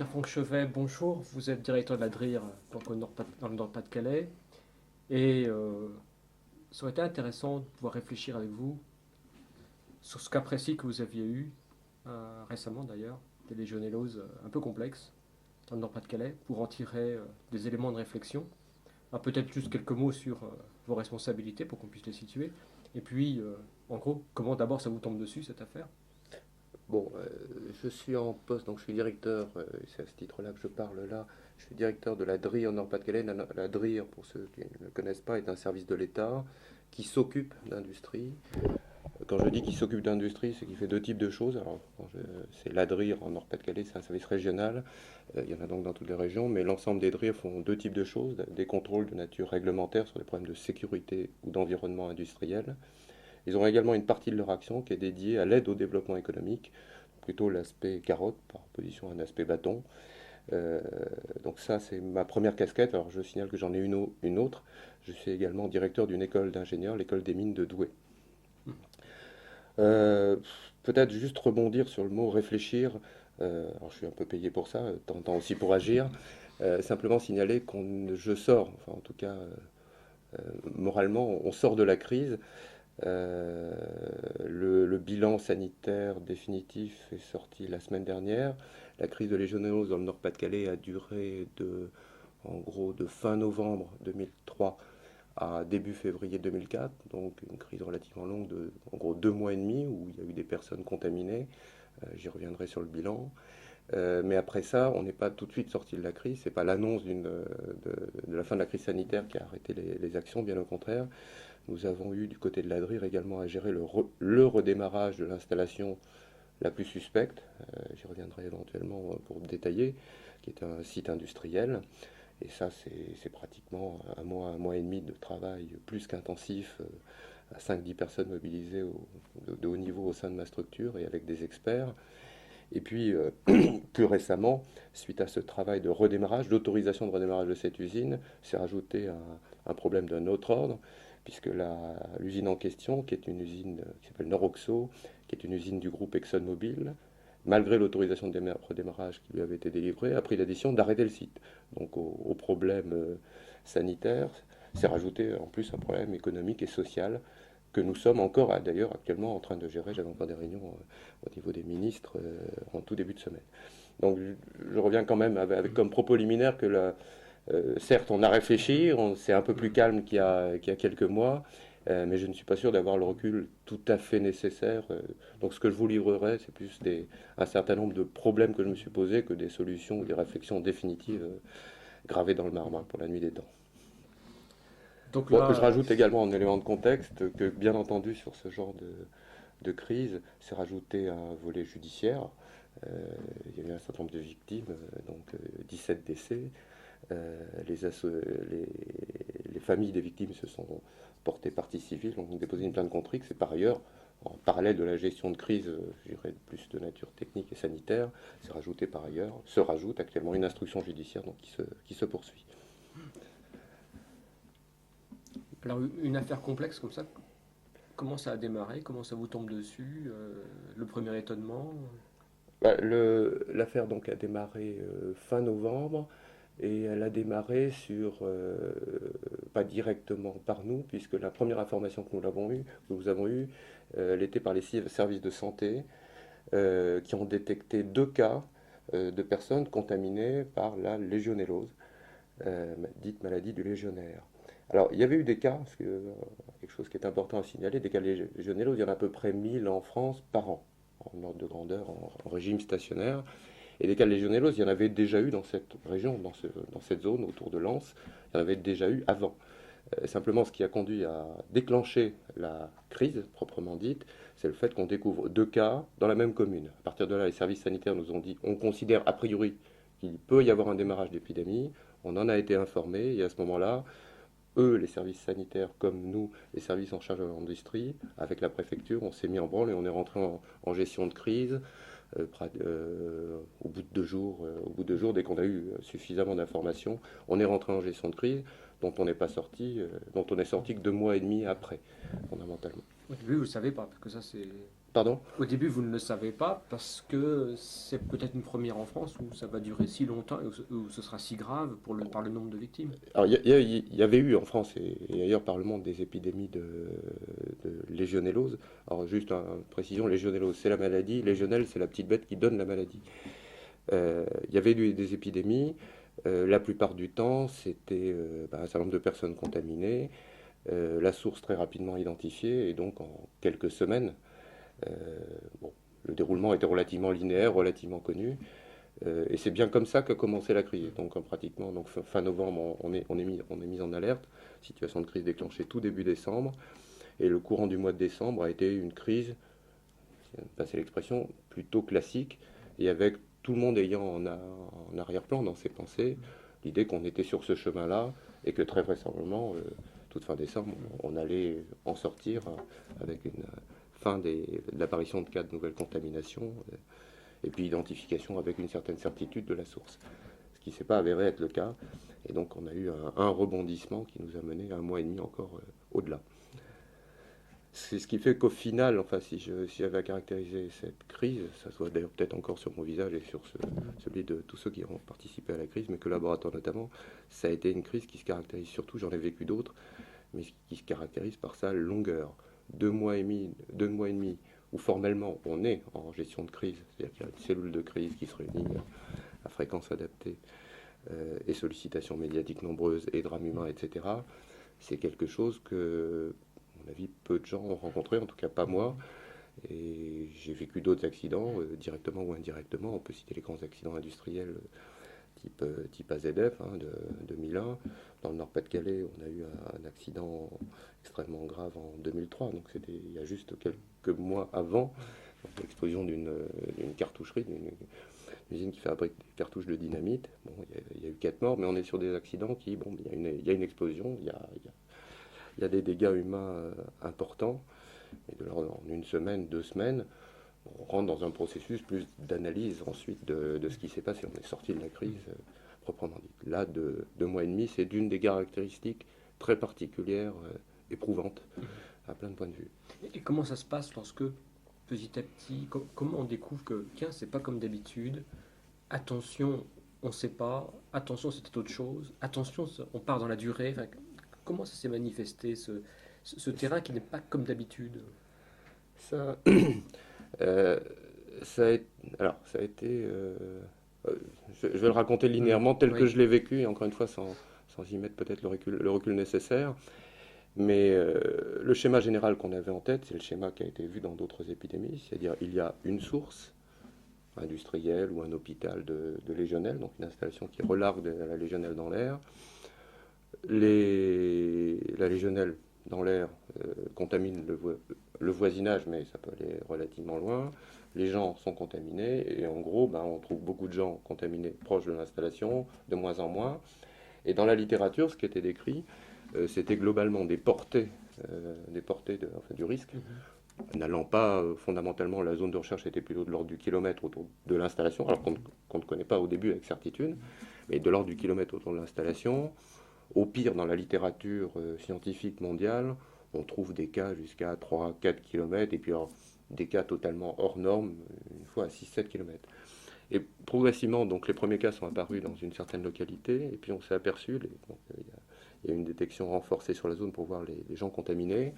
Pierre-Franck Chevet, bonjour. Vous êtes directeur de la DRIR donc dans le Nord-Pas-de-Calais. Et ça aurait été intéressant de pouvoir réfléchir avec vous sur ce cas précis que vous aviez eu récemment d'ailleurs, des légionelloses un peu complexes dans le Nord-Pas-de-Calais, pour en tirer des éléments de réflexion. Alors, peut-être juste quelques mots sur vos responsabilités pour qu'on puisse les situer. Et puis, en gros, comment d'abord ça vous tombe dessus cette affaire? Bon, je suis en poste, donc je suis directeur, c'est à ce titre-là que je parle là, je suis directeur de la DRIR Nord-Pas-de-Calais. La DRIR, pour ceux qui ne le connaissent pas, est un service de l'État qui s'occupe d'industrie. Quand je dis qu'il s'occupe d'industrie, c'est qu'il fait deux types de choses. Alors, c'est la DRIR en Nord-Pas-de-Calais, c'est un service régional. Il y en a donc dans toutes les régions, mais l'ensemble des DRIR font deux types de choses. Des contrôles de nature réglementaire sur des problèmes de sécurité ou d'environnement industriel. Ils ont également une partie de leur action qui est dédiée à l'aide au développement économique, plutôt l'aspect carotte par opposition à un aspect bâton. Euh, donc ça, c'est ma première casquette. Alors je signale que j'en ai une autre. Je suis également directeur d'une école d'ingénieurs, l'école des mines de Douai. Euh, Peut-être juste rebondir sur le mot réfléchir. Alors je suis un peu payé pour ça, de temps en temps aussi pour agir. Simplement signaler je sors, enfin en tout cas moralement, on sort de la crise. Euh, le bilan sanitaire définitif est sorti la semaine dernière. La crise de légionellose dans le Nord-Pas-de-Calais a duré en gros de fin novembre 2003 à début février 2004, donc une crise relativement longue de en gros 2 mois et demi où il y a eu des personnes contaminées. J'y reviendrai sur le bilan. Mais après ça, on n'est pas tout de suite sorti de la crise. C'est pas l'annonce de la fin de la crise sanitaire qui a arrêté les actions, bien au contraire. Nous avons eu du côté de l'ADRIR également à gérer le redémarrage de l'installation la plus suspecte, j'y reviendrai éventuellement pour détailler, qui est un site industriel. Et ça, c'est pratiquement un mois et demi de travail plus qu'intensif, à 5-10 personnes mobilisées de haut niveau au sein de ma structure et avec des experts. Et puis, plus récemment, suite à ce travail de redémarrage, d'autorisation de redémarrage de cette usine, s'est rajouté un problème d'un autre ordre, puisque l'usine en question, qui est une usine qui s'appelle Noroxo, qui est une usine du groupe ExxonMobil, malgré l'autorisation de redémarrage qui lui avait été délivrée, a pris la décision d'arrêter le site. Donc au problème sanitaire s'est rajouté en plus un problème économique et social que nous sommes encore d'ailleurs actuellement en train de gérer. J'avais encore des réunions au niveau des ministres en tout début de semaine. Donc je reviens quand même avec comme propos liminaire que certes on a réfléchi, c'est un peu plus calme qu'il y a quelques mois, mais je ne suis pas sûr d'avoir le recul tout à fait nécessaire. Donc ce que je vous livrerai, c'est plus un certain nombre de problèmes que je me suis posés que des solutions ou des réflexions définitives gravées dans le marbre pour la nuit des temps. Donc Bon, je là, rajoute également un élément de contexte que, bien entendu, sur ce genre de crise, s'est rajouté un volet judiciaire. Il y a eu un certain nombre de victimes, donc 17 décès. Les familles des victimes se sont portées partie civile, ont déposé une plainte contre X. Et par ailleurs, en parallèle de la gestion de crise, je dirais plus de nature technique et sanitaire, se rajoute actuellement une instruction judiciaire donc, qui se poursuit. alors une affaire complexe comme ça, comment ça a démarré? Comment ça vous tombe dessus? Le premier étonnement? Bah, l'affaire donc a démarré fin novembre et elle a démarré pas directement par nous puisque la première information que nous avons eue, elle était par les services de santé qui ont détecté 2 cas de personnes contaminées par la légionellose, dite maladie du légionnaire. Alors, il y avait eu des cas, quelque chose qui est important à signaler, des cas de légionellose, il y en a à peu près 1000 en France par an, en ordre de grandeur, en régime stationnaire. Et des cas de légionellose, il y en avait déjà eu dans cette région, dans cette zone autour de Lens, il y en avait déjà eu avant. Simplement, ce qui a conduit à déclencher la crise proprement dite, c'est le fait qu'on découvre 2 cas dans la même commune. À partir de là, les services sanitaires nous ont dit, on considère a priori qu'il peut y avoir un démarrage d'épidémie. On en a été informé et à ce moment-là, eux, les services sanitaires, comme nous, les services en charge de l'industrie, avec la préfecture, on s'est mis en branle et on est rentré en gestion de crise. Au bout de 2 jours, dès qu'on a eu suffisamment d'informations, on est rentré en gestion de crise. dont on n'est pas sorti, dont on est sorti que 2 mois et demi après, fondamentalement. Au début, vous ne le savez pas, parce que ça, c'est. Pardon? Au début, vous ne le savez pas, parce que c'est peut-être une première en France où ça va durer si longtemps et où ce sera si grave par le nombre de victimes. Alors, il y avait eu en France et ailleurs par le monde des épidémies de légionellose. Alors, juste une précision, légionellose, c'est la maladie, légionelle, c'est la petite bête qui donne la maladie. Il y avait eu des épidémies. La plupart du temps, c'était un certain nombre de personnes contaminées, la source très rapidement identifiée, et donc en quelques semaines, euh, bon, le déroulement était relativement linéaire, relativement connu, et c'est bien comme ça qu'a commencé la crise. Donc pratiquement, donc fin novembre, on est mis en alerte, situation de crise déclenchée tout début décembre, et le courant du mois de décembre a été une crise, passer l'expression, plutôt classique, et avec tout le monde ayant en arrière-plan dans ses pensées l'idée qu'on était sur ce chemin-là et que très vraisemblablement, toute fin décembre, on allait en sortir avec une fin de l'apparition de cas de nouvelles contaminations et puis identification avec une certaine certitude de la source. Ce qui ne s'est pas avéré être le cas. Et donc on a eu un rebondissement qui nous a mené 1 mois et demi encore au-delà. C'est ce qui fait qu'au final, enfin, si j'avais à caractériser cette crise, ça soit d'ailleurs peut-être encore sur mon visage et sur celui de tous ceux qui ont participé à la crise, mes collaborateurs notamment, ça a été une crise qui se caractérise surtout, j'en ai vécu d'autres, mais qui se caractérise par sa longueur. 2 mois et demi, où formellement on est en gestion de crise, c'est-à-dire qu'il y a une cellule de crise qui se réunit à fréquence adaptée et sollicitations médiatiques nombreuses et drames humains, etc. C'est quelque chose que à mon avis, peu de gens ont rencontré, en tout cas pas moi. Et j'ai vécu d'autres accidents, directement ou indirectement. On peut citer les grands accidents industriels type AZF de 2001. Dans le Nord-Pas-de-Calais, on a eu un accident extrêmement grave en 2003. Donc c'était il y a juste quelques mois avant l'explosion d'une cartoucherie, d'une usine qui fabrique des cartouches de dynamite. Bon, il y a eu 4 morts, mais on est sur des accidents qui, bon, il y a une explosion, il y a des dégâts humains importants. Et de l'ordre en une semaine, 2 semaines, on rentre dans un processus plus d'analyse ensuite de ce qui s'est passé. On est sorti de la crise proprement dite. Là, 2 mois et demi, c'est d'une des caractéristiques très particulières, éprouvantes, à plein de points de vue. Et comment ça se passe lorsque, petit à petit, comment on découvre que, tiens, c'est pas comme d'habitude, attention, on ne sait pas, attention, c'était autre chose, attention, on part dans la durée. Enfin, comment ça s'est manifesté, ce terrain qui n'est pas comme d'habitude? Ça, euh, ça a été. Je vais le raconter linéairement tel que Oui. je l'ai vécu, et encore une fois sans y mettre peut-être le recul nécessaire. Mais le schéma général qu'on avait en tête, c'est le schéma qui a été vu dans d'autres épidémies, c'est-à-dire il y a une source industrielle ou un hôpital de légionelle, donc une installation qui relargue la légionelle dans l'air. La légionelle dans l'air contamine le voisinage, mais ça peut aller relativement loin. Les gens sont contaminés et en gros, on trouve beaucoup de gens contaminés proches de l'installation, de moins en moins. Et dans la littérature, ce qui était décrit, c'était globalement enfin, du risque, n'allant pas fondamentalement, la zone de recherche était plutôt de l'ordre du kilomètre autour de l'installation, alors qu'on ne connaît pas au début avec certitude, mais de l'ordre du kilomètre autour de l'installation. Au pire, dans la littérature scientifique mondiale, on trouve des cas jusqu'à 3-4 km, et puis alors, des cas totalement hors normes, une fois à 6-7 km. Et progressivement, donc les premiers cas sont apparus dans une certaine localité, et puis on s'est aperçu, il y a une détection renforcée sur la zone pour voir les gens contaminés,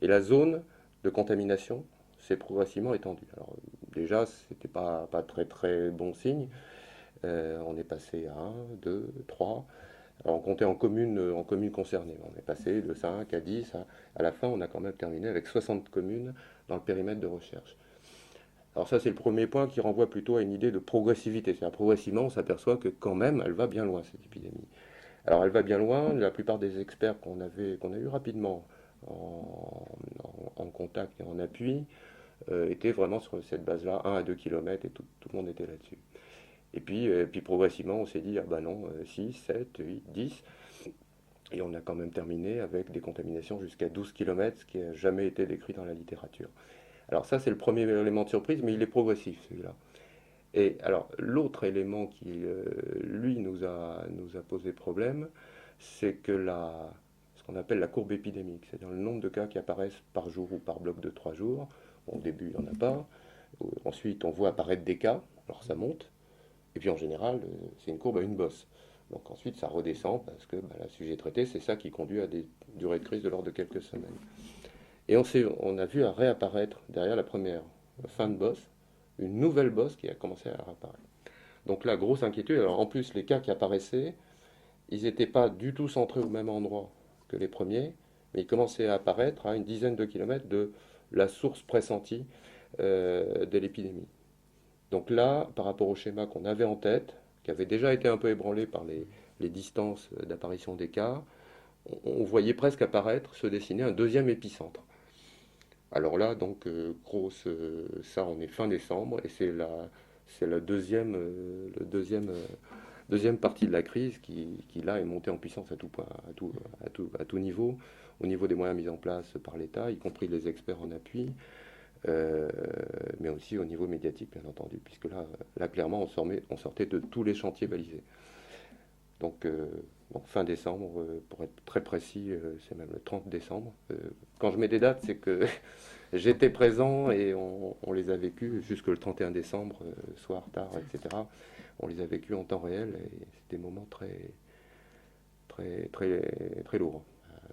et la zone de contamination s'est progressivement étendue. Alors déjà, c'était pas très très bon signe. On est passé à 1, 2, 3. Alors, on comptait en communes concernées. On est passé de 5 à 10. À la fin, on a quand même terminé avec 60 communes dans le périmètre de recherche. Alors ça, c'est le premier point qui renvoie plutôt à une idée de progressivité. C'est-à-dire, progressivement, on s'aperçoit que quand même, elle va bien loin, cette épidémie. Alors, elle va bien loin. La plupart des experts qu'on a eu rapidement en contact et en appui, étaient vraiment sur cette base-là, 1 à 2 km, et tout le monde était là-dessus. Et puis progressivement, on s'est dit, ah bah non, 6, 7, 8, 10. Et on a quand même terminé avec des contaminations jusqu'à 12 km, ce qui n'a jamais été décrit dans la littérature. Alors ça, c'est le premier élément de surprise, mais il est progressif, celui-là. Et alors, l'autre élément qui, lui, nous a posé problème, c'est que ce qu'on appelle la courbe épidémique, c'est-à-dire le nombre de cas qui apparaissent par jour ou par bloc de 3 jours. Bon, au début, il n'y en a pas. Ensuite, on voit apparaître des cas, alors ça monte. Et puis en général, c'est une courbe à une bosse. Donc ensuite, ça redescend parce que le sujet traité, c'est ça qui conduit à des durées de crise de l'ordre de quelques semaines. Et on a vu réapparaître derrière la première fin de bosse, une nouvelle bosse qui a commencé à réapparaître. Donc là, grosse inquiétude. Alors en plus, les cas qui apparaissaient, ils n'étaient pas du tout centrés au même endroit que les premiers, mais ils commençaient à apparaître à une dizaine de kilomètres de la source pressentie de l'épidémie. Donc là, par rapport au schéma qu'on avait en tête, qui avait déjà été un peu ébranlé par les distances d'apparition des cas, on voyait presque apparaître, se dessiner un deuxième épicentre. Alors là, donc, ça, on est fin décembre, et c'est la deuxième partie de la crise qui là, est montée en puissance à tout point, à tout niveau, au niveau des moyens mis en place par l'État, y compris les experts en appui, euh, mais aussi au niveau médiatique, bien entendu, puisque là clairement, on sortait de tous les chantiers balisés. Donc, fin décembre, pour être très précis, c'est même le 30 décembre. Quand je mets des dates, c'est que j'étais présent et on les a vécus jusque le 31 décembre, soir, tard, etc. On les a vécus en temps réel et c'est des moments très lourds,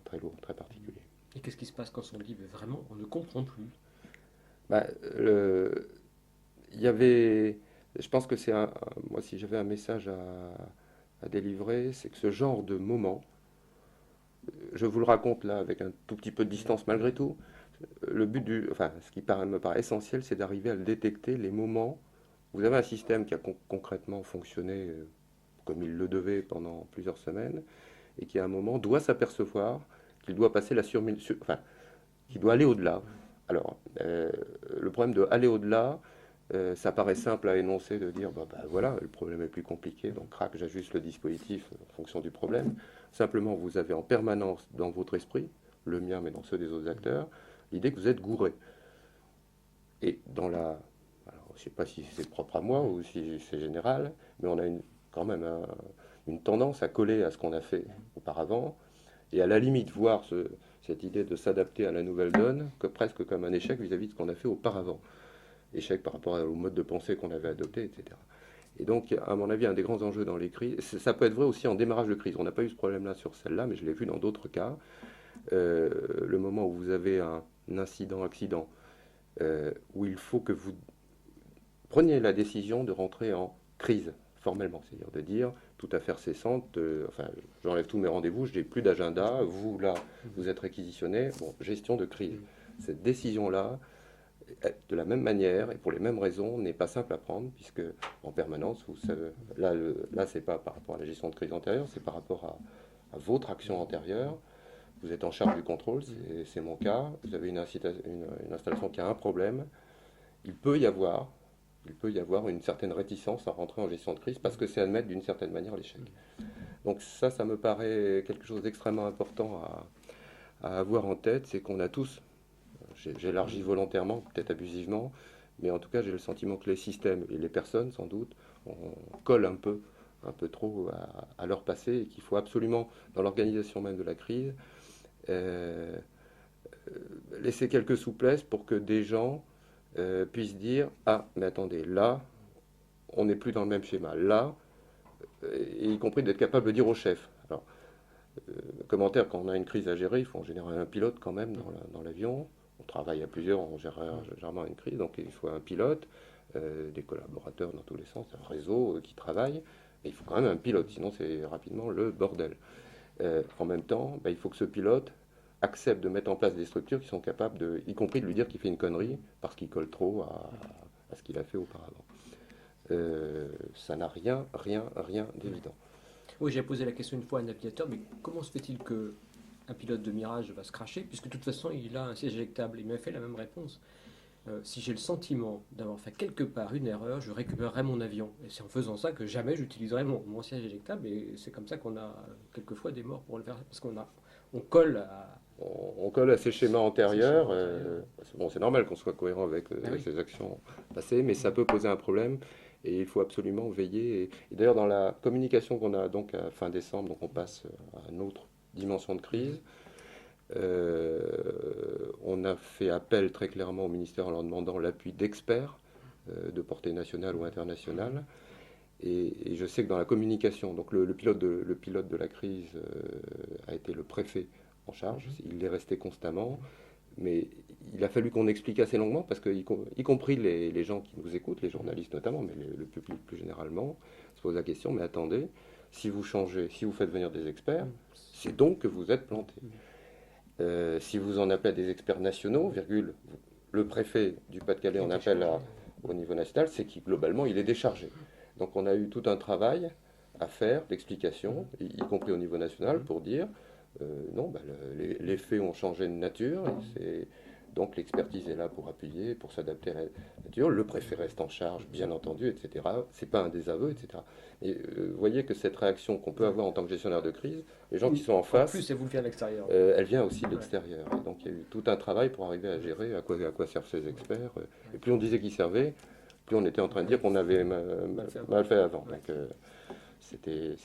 très particuliers. Et qu'est-ce qui se passe quand on dit, mais vraiment, on ne comprend plus? Bah, il y avait, je pense que moi, si j'avais un message à délivrer, c'est que ce genre de moment, je vous le raconte là avec un tout petit peu de distance malgré tout, enfin, ce qui me paraît essentiel, c'est d'arriver à le détecter les moments. Vous avez un système qui a concrètement fonctionné comme il le devait pendant plusieurs semaines, et qui à un moment doit s'apercevoir qu'il doit passer enfin, qu'il doit aller au-delà. Alors, le problème de aller au-delà, ça paraît simple à énoncer, de dire, voilà, le problème est plus compliqué, donc crac, j'ajuste le dispositif en fonction du problème. Simplement, vous avez en permanence dans votre esprit, le mien, mais dans ceux des autres acteurs, l'idée que vous êtes gouré. Et alors, je ne sais pas si c'est propre à moi ou si c'est général, mais on a quand même une tendance à coller à ce qu'on a fait auparavant, et à la limite voir cette idée de s'adapter à la nouvelle donne presque comme un échec vis-à-vis de ce qu'on a fait auparavant. Échec par rapport au mode de pensée qu'on avait adopté, etc. Et donc, à mon avis, un des grands enjeux dans les crises, ça peut être vrai aussi en démarrage de crise. On n'a pas eu ce problème-là sur celle-là, mais je l'ai vu dans d'autres cas. Le moment où vous avez un accident, où il faut que vous preniez la décision de rentrer en crise formellement, c'est-à-dire de dire tout affaire cessante, enfin j'enlève tous mes rendez-vous, je n'ai plus d'agenda, vous là, vous êtes réquisitionné, bon, gestion de crise. Cette décision-là, de la même manière et pour les mêmes raisons, n'est pas simple à prendre, puisque en permanence, vous savez, là c'est pas par rapport à la gestion de crise antérieure, c'est par rapport à votre action antérieure. Vous êtes en charge du contrôle, c'est mon cas. Vous avez une installation qui a un problème. Il peut y avoir une certaine réticence à rentrer en gestion de crise parce que c'est admettre d'une certaine manière l'échec. Donc ça me paraît quelque chose d'extrêmement important à avoir en tête, c'est qu'on a tous, j'élargis volontairement, peut-être abusivement, mais en tout cas j'ai le sentiment que les systèmes et les personnes sans doute, on colle un peu trop à leur passé et qu'il faut absolument, dans l'organisation même de la crise, euh, laisser quelques souplesses pour que des gens puissent dire ah mais attendez là on n'est plus dans le même schéma là et y compris d'être capable de dire au chef. Alors commentaire, quand on a une crise à gérer, il faut en général un pilote quand même dans l'avion. On travaille à plusieurs, on gère généralement une crise, donc il faut un pilote, des collaborateurs dans tous les sens, un réseau qui travaille, et il faut quand même un pilote, sinon c'est rapidement le bordel. En même temps, il faut que ce pilote accepte de mettre en place des structures qui sont capables y compris de lui dire qu'il fait une connerie parce qu'il colle trop à ce qu'il a fait auparavant. Ça n'a rien d'évident. Oui, j'ai posé la question une fois à un navigateur, mais comment se fait-il que un pilote de Mirage va se cracher, puisque de toute façon il a un siège éjectable? Il m'a fait la même réponse. Si j'ai le sentiment d'avoir fait quelque part une erreur, je récupérerai mon avion. Et c'est en faisant ça que jamais j'utiliserai mon siège éjectable. Et c'est comme ça qu'on a quelquefois des morts pour le faire, parce on colle à On colle à ces schémas antérieurs. antérieurs. Bon, c'est normal qu'on soit cohérent avec Ah oui. ses actions passées, mais ça peut poser un problème. Et il faut absolument veiller. Et d'ailleurs, dans la communication qu'on a donc à fin décembre, donc on passe à une autre dimension de crise, euh, on a fait appel très clairement au ministère en leur demandant l'appui d'experts de portée nationale ou internationale. Et je sais que dans la communication, donc le pilote de la crise a été le préfet en charge, il est resté constamment, mais il a fallu qu'on explique assez longuement, parce que, y compris les gens qui nous écoutent, les journalistes notamment, mais le public plus généralement, se pose la question, mais attendez, si vous changez, si vous faites venir des experts, c'est donc que vous êtes planté. Si vous en appelez à des experts nationaux, virgule, le préfet du Pas-de-Calais en appelle au niveau national, c'est qu'il globalement il est déchargé. Donc on a eu tout un travail à faire d'explication, y compris au niveau national, pour dire non, bah, les faits ont changé de nature, et donc l'expertise est là pour appuyer, pour s'adapter à la nature. Le préfet reste en charge, bien entendu, etc. C'est pas un désaveu, etc. Et vous voyez que cette réaction qu'on peut avoir en tant que gestionnaire de crise, les gens qui sont en En face, plus, elle vous vient à l'extérieur. elle vient aussi de l'extérieur. Et donc il y a eu tout un travail pour arriver à gérer à quoi servent ces experts. Et plus on disait qu'ils servaient, plus on était en train de dire qu'on avait mal fait avant. Ouais. Donc c'était.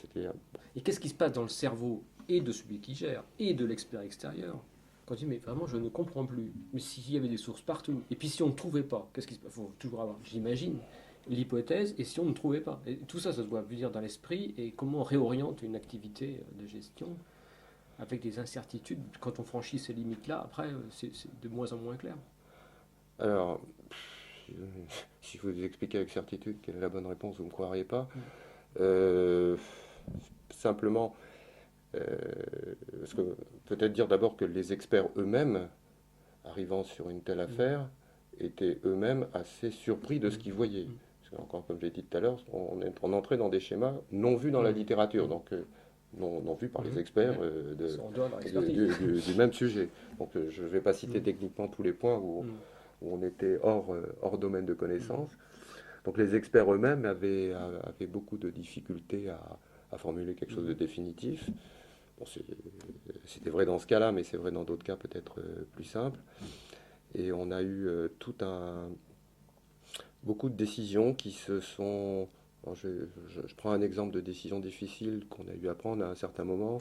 Et qu'est-ce qui se passe dans le cerveau et de celui qui gère et de l'expert extérieur quand on dit mais vraiment je ne comprends plus. Mais s'il y avait des sources partout, et puis si on ne trouvait pas, qu'est-ce qui se passe? Il faut toujours avoir, j'imagine, l'hypothèse, et si on ne trouvait pas. Et tout ça, ça doit venir dans l'esprit, et comment on réoriente une activité de gestion avec des incertitudes. Quand on franchit ces limites-là, après, c'est de moins en moins clair. Alors, si je vous expliquais avec certitude quelle est la bonne réponse, vous ne me croiriez pas. Euh, Simplement, parce que peut-être dire d'abord que les experts eux-mêmes, arrivant sur une telle affaire, étaient eux-mêmes assez surpris de ce qu'ils voyaient. Parce que, encore comme je l'ai dit tout à l'heure, on entrait dans des schémas non vus dans la littérature, donc non vus par les experts du même sujet. Donc je ne vais pas citer techniquement tous les points où on était hors domaine de connaissance. Donc les experts eux-mêmes avaient beaucoup de difficultés à formuler quelque chose de définitif. Bon, c'était vrai dans ce cas-là, mais c'est vrai dans d'autres cas peut-être plus simples. Et on a eu beaucoup de décisions qui se sont... Alors je prends un exemple de décision difficile qu'on a eu à prendre à un certain moment.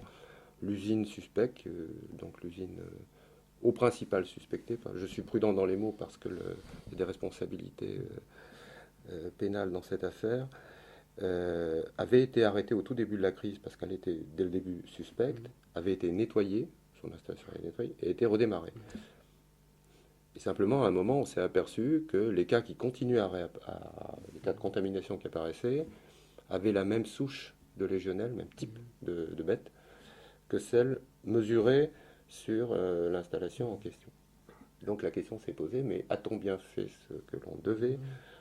L'usine suspecte, donc l'usine au principal suspecté, enfin, je suis prudent dans les mots parce qu'il y a des responsabilités pénales dans cette affaire, avait été arrêtée au tout début de la crise parce qu'elle était dès le début suspecte, avait été nettoyée, son installation est nettoyée, et été redémarrée. Et simplement, à un moment, on s'est aperçu que les cas qui continuaient les cas de contamination qui apparaissaient avaient la même souche de légionelle, même type de bête, que celle mesurée sur l'installation en question. Donc la question s'est posée, mais a-t-on bien fait ce que l'on devait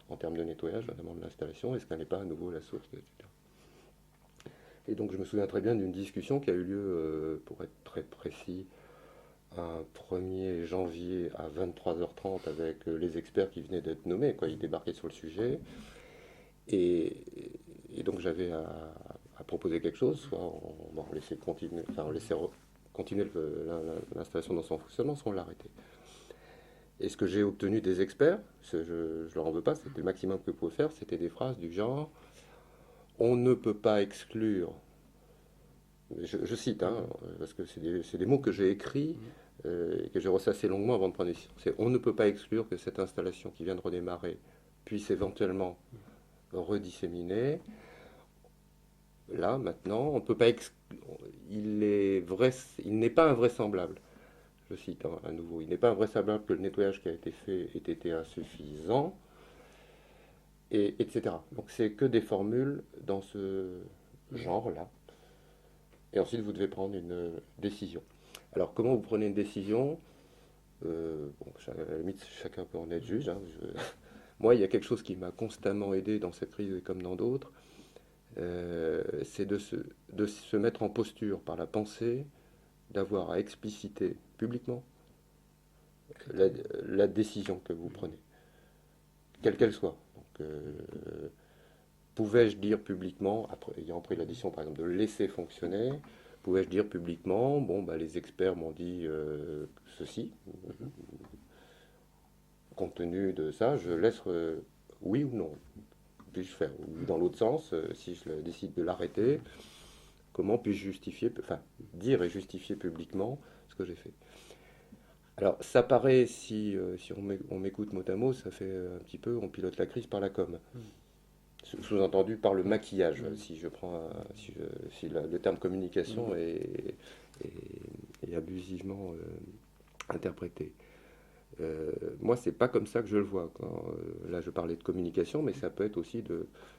en termes de nettoyage, notamment de l'installation? Est-ce qu'elle n'est pas à nouveau la source, etc. Et donc je me souviens très bien d'une discussion qui a eu lieu, pour être très précis, un 1er janvier à 23h30 avec les experts qui venaient d'être nommés, quoi. Ils débarquaient sur le sujet. Et, et donc j'avais à proposer quelque chose, soit on laissait continuer, enfin on laissait continuer l'installation dans son fonctionnement, soit on l'arrêtait. Et ce que j'ai obtenu des experts, je ne leur en veux pas, c'était le maximum que je pouvais faire, c'était des phrases du genre on ne peut pas exclure, je cite, hein, parce que c'est des mots que j'ai écrits et que j'ai ressassés longuement avant de prendre une décision. C'est on ne peut pas exclure que cette installation qui vient de redémarrer puisse éventuellement redisséminer. Là, maintenant, on ne peut pas il n'est pas invraisemblable. Je cite à nouveau, il n'est pas invraisemblable que le nettoyage qui a été fait ait été insuffisant, etc. Donc c'est que des formules dans ce genre-là. Et ensuite, vous devez prendre une décision. Alors, comment vous prenez une décision? Bon, à la limite, chacun peut en être juge. Hein. Moi, il y a quelque chose qui m'a constamment aidé dans cette crise comme dans d'autres, c'est de se mettre en posture par la pensée, d'avoir à expliciter publiquement la décision que vous prenez, quelle qu'elle soit. Donc, pouvais-je dire publiquement, après ayant pris la décision par exemple de laisser fonctionner, pouvais-je dire publiquement, bon, bah, les experts m'ont dit ceci, compte tenu de ça, je laisse oui ou non. puis-je faire? Ou dans l'autre sens, si je décide de l'arrêter, comment puis-je justifier, enfin, dire et justifier publiquement ce que j'ai fait? Alors, ça paraît, si on m'écoute mot à mot, ça fait un petit peu, on pilote la crise par la com. Mm. Sous-entendu par le maquillage, Mm. si je prends, le terme communication Mm. est abusivement interprété. Moi, c'est pas comme ça que je le vois. Là, je parlais de communication, mais ça peut être aussi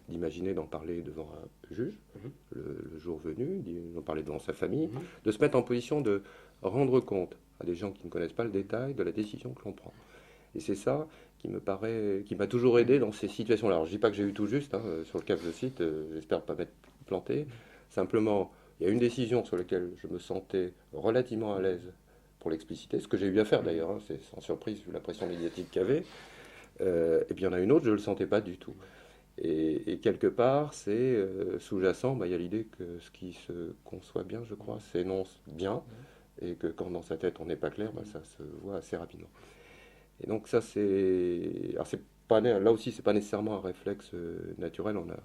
d'imaginer d'en parler devant un juge, Mhm. le jour venu, d'en parler devant sa famille, Mhm. de se mettre en position de rendre compte à des gens qui ne connaissent pas le détail de la décision que l'on prend. Et c'est ça qui me paraît, qui m'a toujours aidé dans ces situations-là. Alors, je dis pas que j'ai eu tout juste, hein, sur le cas que je cite, j'espère pas m'être planté. Simplement, il y a une décision sur laquelle je me sentais relativement à l'aise pour l'expliciter, ce que j'ai eu à faire Mhm. d'ailleurs, hein, c'est sans surprise vu la pression médiatique qu'il y avait. Et puis il y en a une autre, je ne le sentais pas du tout. Et quelque part, c'est sous-jacent, bah, il y a l'idée que ce qui se conçoit bien, je crois, s'énonce bien, et que quand dans sa tête on n'est pas clair, bah, ça se voit assez rapidement. Et donc ça, c'est... Alors c'est pas, là aussi, c'est pas nécessairement un réflexe naturel, on a...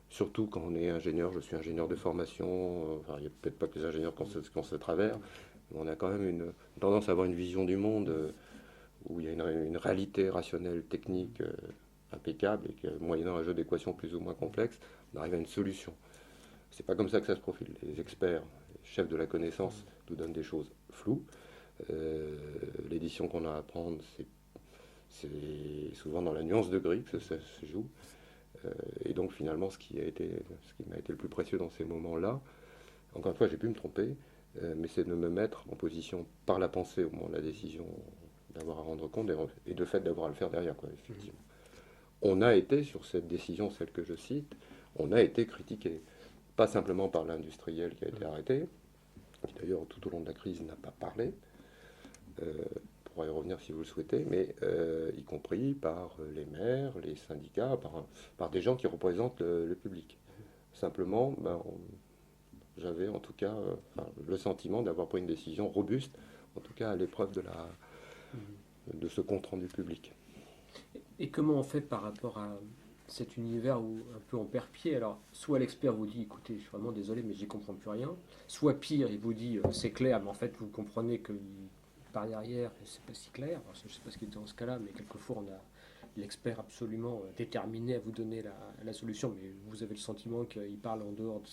Surtout quand on est ingénieur, je suis ingénieur de formation, enfin, il n'y a peut-être pas que les ingénieurs qui ont ce travers, mais on a quand même une tendance à avoir une vision du monde où il y a une réalité rationnelle, technique impeccable, et que moyennant un jeu d'équations plus ou moins complexe, on arrive à une solution. C'est pas comme ça que ça se profile. Les experts, les chefs de la connaissance nous donnent des choses floues. L'édition qu'on a à prendre, c'est souvent dans la nuance de gris que ça se joue. Et donc finalement, ce qui m'a été le plus précieux dans ces moments-là, encore une fois, j'ai pu me tromper, mais c'est de me mettre en position par la pensée au moment de la décision d'avoir à rendre compte et de fait d'avoir à le faire derrière, quoi, effectivement. On a été, sur cette décision, celle que je cite, on a été critiqué. Pas simplement par l'industriel qui a été arrêté, qui d'ailleurs tout au long de la crise n'a pas parlé, on pourra y revenir si vous le souhaitez, mais y compris par les maires, les syndicats, par des gens qui représentent le public. Simplement, ben, j'avais en tout cas enfin, le sentiment d'avoir pris une décision robuste, en tout cas à l'épreuve Mhm. de ce compte rendu public. Et comment on fait par rapport à cet univers où un peu on perd pied? Alors, soit l'expert vous dit, écoutez, je suis vraiment désolé, mais j'y comprends plus rien. Soit pire, il vous dit, c'est clair, mais en fait, vous comprenez que par derrière, c'est pas si clair. Alors, je ne sais pas ce qui est dans ce cas-là, mais quelquefois, on a l'expert absolument déterminé à vous donner la solution, mais vous avez le sentiment qu'il parle en dehors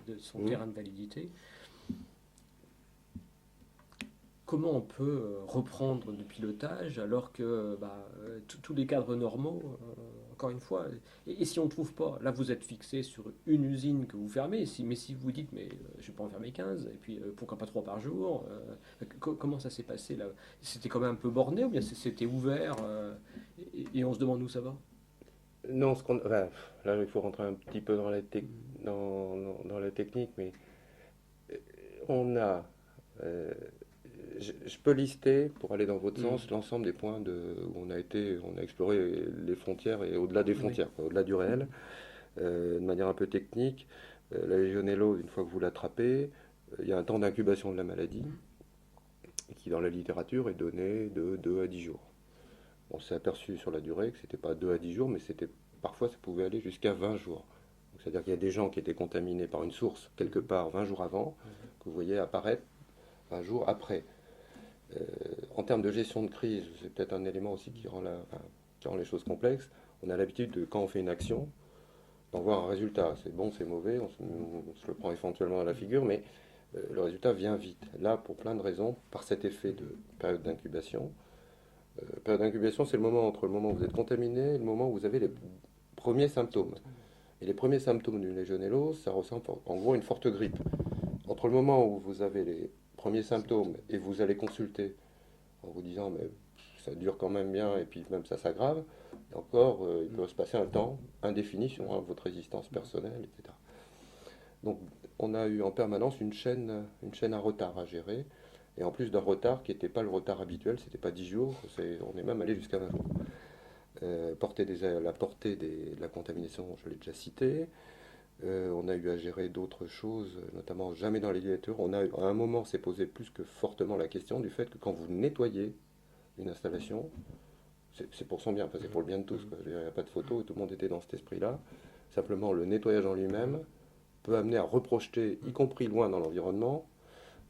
de son Mmh. terrain de validité. Comment on peut reprendre du pilotage alors que bah, tous les cadres normaux, encore une fois, et si on ne trouve pas, là vous êtes fixé sur une usine que vous fermez, mais si vous dites mais je ne vais pas en fermer 15 et puis pourquoi pas 3 par jour, comment ça s'est passé là? C'était quand même un peu borné ou bien c'était ouvert et on se demande où ça va? Non, enfin, là il faut rentrer un petit peu dans la technique, mais on a, euh, je peux lister, pour aller dans votre Mm. sens, l'ensemble des points où on a exploré les frontières et au-delà des Oui. frontières, quoi, au-delà du réel, de manière un peu technique. La légionellose, une fois que vous l'attrapez, il y a un temps d'incubation de la maladie qui, dans la littérature, est donné de 2 à 10 jours. On s'est aperçu sur la durée que c'était pas 2 à 10 jours, mais parfois ça pouvait aller jusqu'à 20 jours. C'est-à-dire qu'il y a des gens qui étaient contaminés par une source quelque Mhm. part 20 jours avant, que vous voyez apparaître 20 jours après. En termes de gestion de crise, c'est peut-être un élément aussi enfin, qui rend les choses complexes. On a l'habitude de, quand on fait une action, d'en voir un résultat. C'est bon, c'est mauvais, on se le prend éventuellement à la figure, mais le résultat vient vite. Là, pour plein de raisons, par cet effet de période d'incubation. Période d'incubation, c'est le moment entre le moment où vous êtes contaminé et le moment où vous avez les premiers symptômes. Et les premiers symptômes d'une légionellose, ça ressemble en gros à une forte grippe. Entre le moment où vous avez les premiers symptômes et vous allez consulter en vous disant mais ça dure quand même bien et puis même ça s'aggrave, et encore il peut se passer un temps indéfini sur votre résistance personnelle, etc. Donc on a eu en permanence une chaîne à retard à gérer, et en plus d'un retard qui n'était pas le retard habituel, c'était pas 10 jours, on est même allé jusqu'à 20 jours. La portée de la contamination, je l'ai déjà cité. On a eu à gérer d'autres choses, notamment jamais dans les littératures. À un moment, s'est posé plus que fortement la question du fait que quand vous nettoyez une installation, c'est pour son bien, enfin, c'est pour le bien de tous, quoi. Je veux dire, il n'y a pas de photo, et tout le monde était dans cet esprit-là. Simplement, le nettoyage en lui-même peut amener à reprojeter, y compris loin dans l'environnement,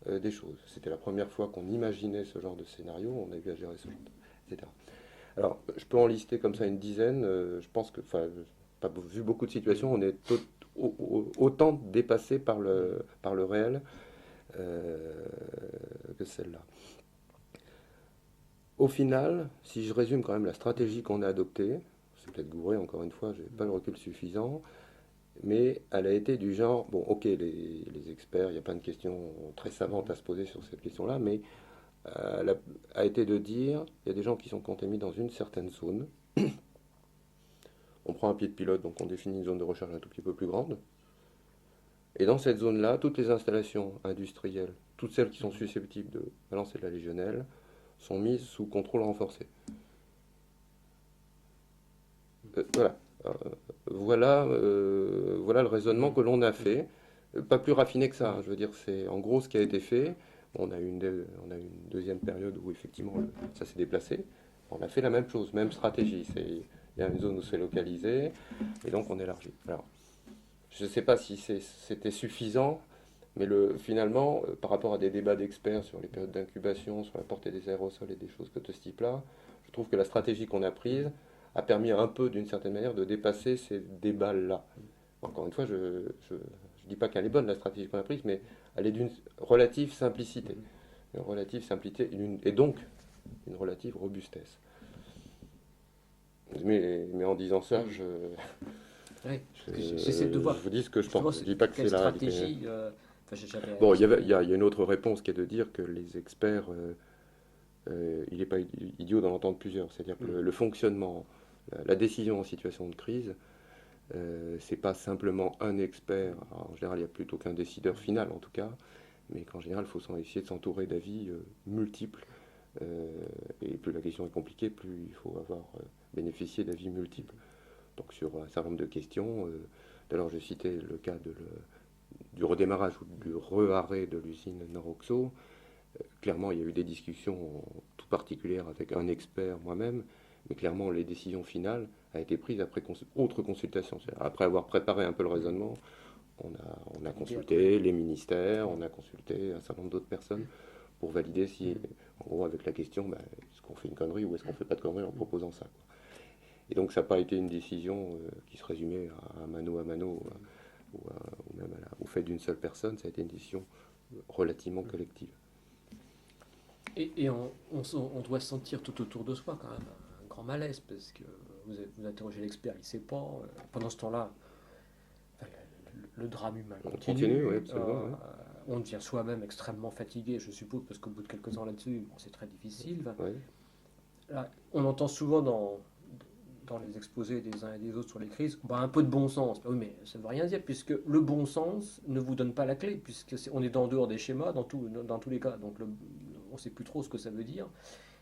des choses. C'était la première fois qu'on imaginait ce genre de scénario, on a eu à gérer ce genre, etc. Alors, je peux en lister comme ça une dizaine. Je pense que, enfin, pas vu beaucoup de situations, on est autant dépassé par le réel euh, que celle-là. Au final, si je résume quand même la stratégie qu'on a adoptée, c'est peut-être gouré encore une fois, je n'ai pas le recul suffisant, mais elle a été du genre, bon ok, les experts, il n'y a pas de questions très savantes à se poser sur cette question-là, mais elle a été de dire, il y a des gens qui sont mis dans une certaine zone, on prend un pied de pilote, donc on définit une zone de recherche un tout petit peu plus grande, et dans cette zone-là, toutes les installations industrielles, toutes celles qui sont susceptibles de balancer de la légionelle, sont mises sous contrôle renforcé. Voilà. Euh, voilà le raisonnement que l'on a fait. Pas plus raffiné que ça, hein. Je veux dire, c'est en gros ce qui a été fait. On a eu une deuxième période où effectivement ça s'est déplacé. On a fait la même chose, même stratégie. Il y a une zone où c'est localisé et donc on élargit. Alors, je ne sais pas si c'était suffisant, mais finalement, par rapport à des débats d'experts sur les périodes d'incubation, sur la portée des aérosols et des choses de ce type-là, je trouve que la stratégie qu'on a prise a permis un peu, d'une certaine manière, de dépasser ces débats-là. Encore une fois, je ne dis pas qu'elle est bonne, la stratégie qu'on a prise, mais elle est d'une relative simplicité. Une relative simplicité et donc une relative robustesse. Mais en disant ça, Ouais, j'essaie de voir je vous dis ce que je justement pense. Je ne dis pas que quelle c'est la réalité. stratégie. Enfin, j'avais Bon, il y a une autre réponse qui est de dire que les experts, il n'est pas idiot d'en entendre plusieurs. C'est-à-dire que le fonctionnement, la décision en situation de crise, c'est pas simplement un expert. Alors, en général, il y a plutôt qu'un décideur final en tout cas, mais qu'en général, il faut essayer de s'entourer d'avis multiples. Et plus la question est compliquée, plus il faut avoir bénéficié d'avis multiples. Donc sur un certain nombre de questions, d'ailleurs je citais le cas du redémarrage ou du re-arrêt de l'usine Noroxo. Clairement, il y a eu des discussions tout particulières avec un expert, moi-même, mais clairement, les décisions finales ont été prises après autre consultation. Après avoir préparé un peu le raisonnement, on a consulté les ministères, on a consulté un certain nombre d'autres personnes pour valider si, en gros, avec la question, bah, est-ce qu'on fait une connerie ou est-ce qu'on fait pas de connerie en proposant ça, quoi. Et donc, ça n'a pas été une décision qui se résumait à mano ou même au fait d'une seule personne, ça a été une décision relativement collective. et on doit sentir tout autour de soi quand même un grand malaise parce que vous interrogez l'expert, il ne sait pas. Pendant ce temps-là, enfin, le drame humain On continue. continue, oui, absolument. Oui. On devient soi-même extrêmement fatigué, je suppose, parce qu'au bout de quelques ans là-dessus, bon, c'est très difficile. Oui. Là, on entend souvent dans les exposés des uns et des autres sur les crises, bah, un peu de bon sens. Bah oui, mais ça ne veut rien dire, puisque le bon sens ne vous donne pas la clé, puisque on est en dehors des schémas dans tous les cas. Donc on ne sait plus trop ce que ça veut dire.